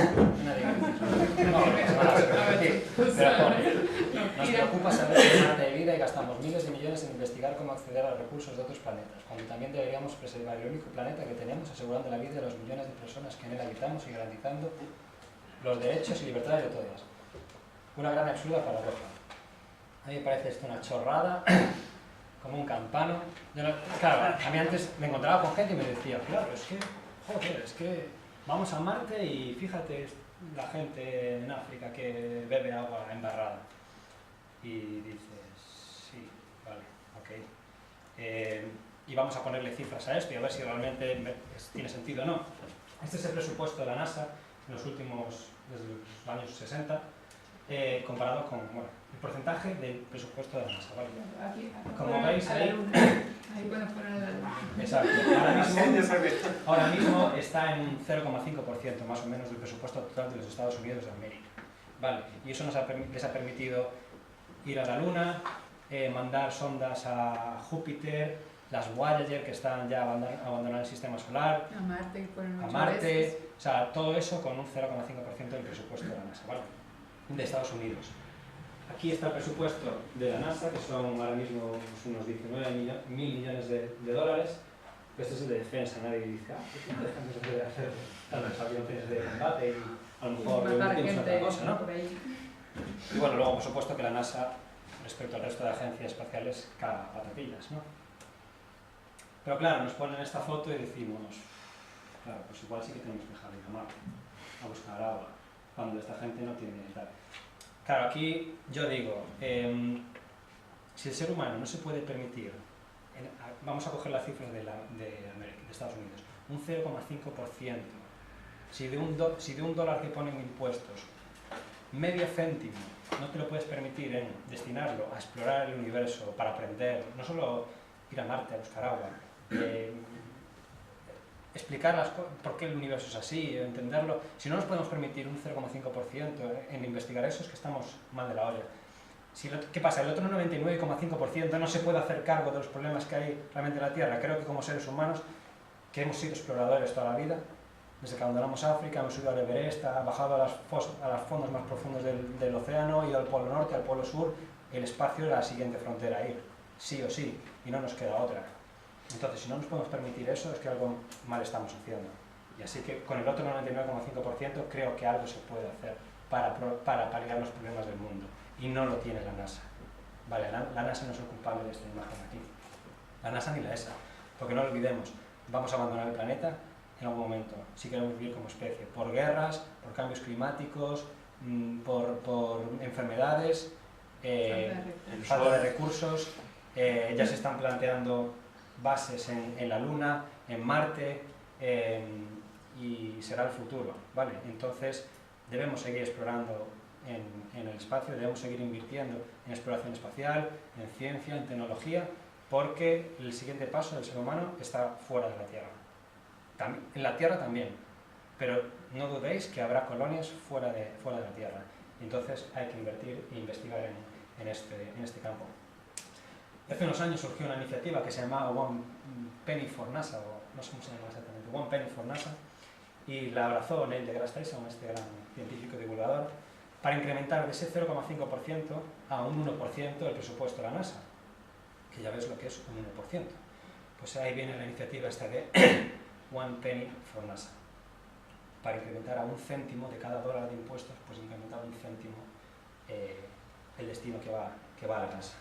Nadie de Greenpeace. No, pero pone: nos preocupa saber el arte de vida y gastamos miles de millones en investigar cómo acceder a los recursos de otros planetas, cuando también deberíamos preservar el único planeta que tenemos, asegurando la vida de los millones de personas que en él habitamos y garantizando los derechos y libertades de todas. Una gran y absurda paradoja. A mí me parece esto una chorrada, como un campano. Claro, a mí antes me encontraba con gente y me decía, claro, es que, joder, es que vamos a Marte y fíjate la gente en África que bebe agua embarrada. Y dices, sí, vale, ok. Y vamos a ponerle cifras a esto y a ver si realmente tiene sentido o no. Este es el presupuesto de la NASA en los últimos, desde los años 60, comparado con el porcentaje del presupuesto de la NASA, ¿vale? Como veis ahí... Ahí puedes poner la luz. Exacto. Ahora mismo está en un 0,5% más o menos del presupuesto total de los Estados Unidos de América. Vale. Y eso les ha permitido ir a la Luna, mandar sondas a Júpiter, las Voyager que están ya abandonando el sistema solar, a Marte, o sea, todo eso con un 0,5% del presupuesto de la NASA, ¿vale? De Estados Unidos. Aquí está el presupuesto de la NASA, que son ahora mismo unos 19.000 millones de dólares. Este es el de defensa, nadie dice, ¿por qué no dejan que se puede hacer tantos aviones de combate y a lo mejor reducimos otra cosa, ¿no? Y bueno, luego por supuesto que la NASA, respecto al resto de agencias espaciales, caga patatillas, ¿no? Pero claro, nos ponen esta foto y decimos, claro, pues igual sí que tenemos que dejar de ir a Marte, a buscar agua, cuando esta gente no tiene tal. Claro, aquí yo digo, si el ser humano no se puede permitir, vamos a coger las cifras de Estados Unidos, un 0,5%, si de un dólar que ponen impuestos, medio céntimo, no te lo puedes permitir en destinarlo a explorar el universo, para aprender, no solo ir a Marte a buscar agua, explicar por qué el universo es así, entenderlo. Si no nos podemos permitir un 0,5% en investigar eso, es que estamos mal de la olla. ¿Qué pasa? El otro 99,5% no se puede hacer cargo de los problemas que hay realmente en la Tierra. Creo que como seres humanos, que hemos sido exploradores toda la vida, desde que abandonamos África, hemos subido al Everest, bajado a los fondos más profundos del océano, ido al polo norte, al polo sur, el espacio era la siguiente frontera a ir, sí o sí, y no nos queda otra. Entonces, si no nos podemos permitir eso, es que algo mal estamos haciendo. Y así que con el otro 99,5% creo que algo se puede hacer para paliar los problemas del mundo. Y no lo tiene la NASA. Vale, la NASA no es el culpable de esta imagen aquí. La NASA ni la ESA. Porque no lo olvidemos, vamos a abandonar el planeta en algún momento, si queremos vivir como especie. Por guerras, por cambios climáticos, por enfermedades, falta de recursos. Ya se están planteando bases en la Luna, en Marte, y será el futuro, ¿vale? Entonces debemos seguir explorando en el espacio, debemos seguir invirtiendo en exploración espacial, en ciencia, en tecnología, porque el siguiente paso del ser humano está fuera de la Tierra. En la Tierra también, pero no dudéis que habrá colonias fuera de la Tierra. Entonces hay que invertir e investigar en este campo. Hace unos años surgió una iniciativa que se llamaba One Penny for NASA, o no sé cómo se llama exactamente, One Penny for NASA, y la abrazó Neil deGrasse Tyson, este gran científico divulgador, para incrementar de ese 0,5% a un 1% el presupuesto de la NASA, que ya ves lo que es un 1%. Pues ahí viene la iniciativa esta de One Penny for NASA, para incrementar a 1 céntimo de cada dólar de impuestos, pues incrementar 1 céntimo el destino que va a la NASA.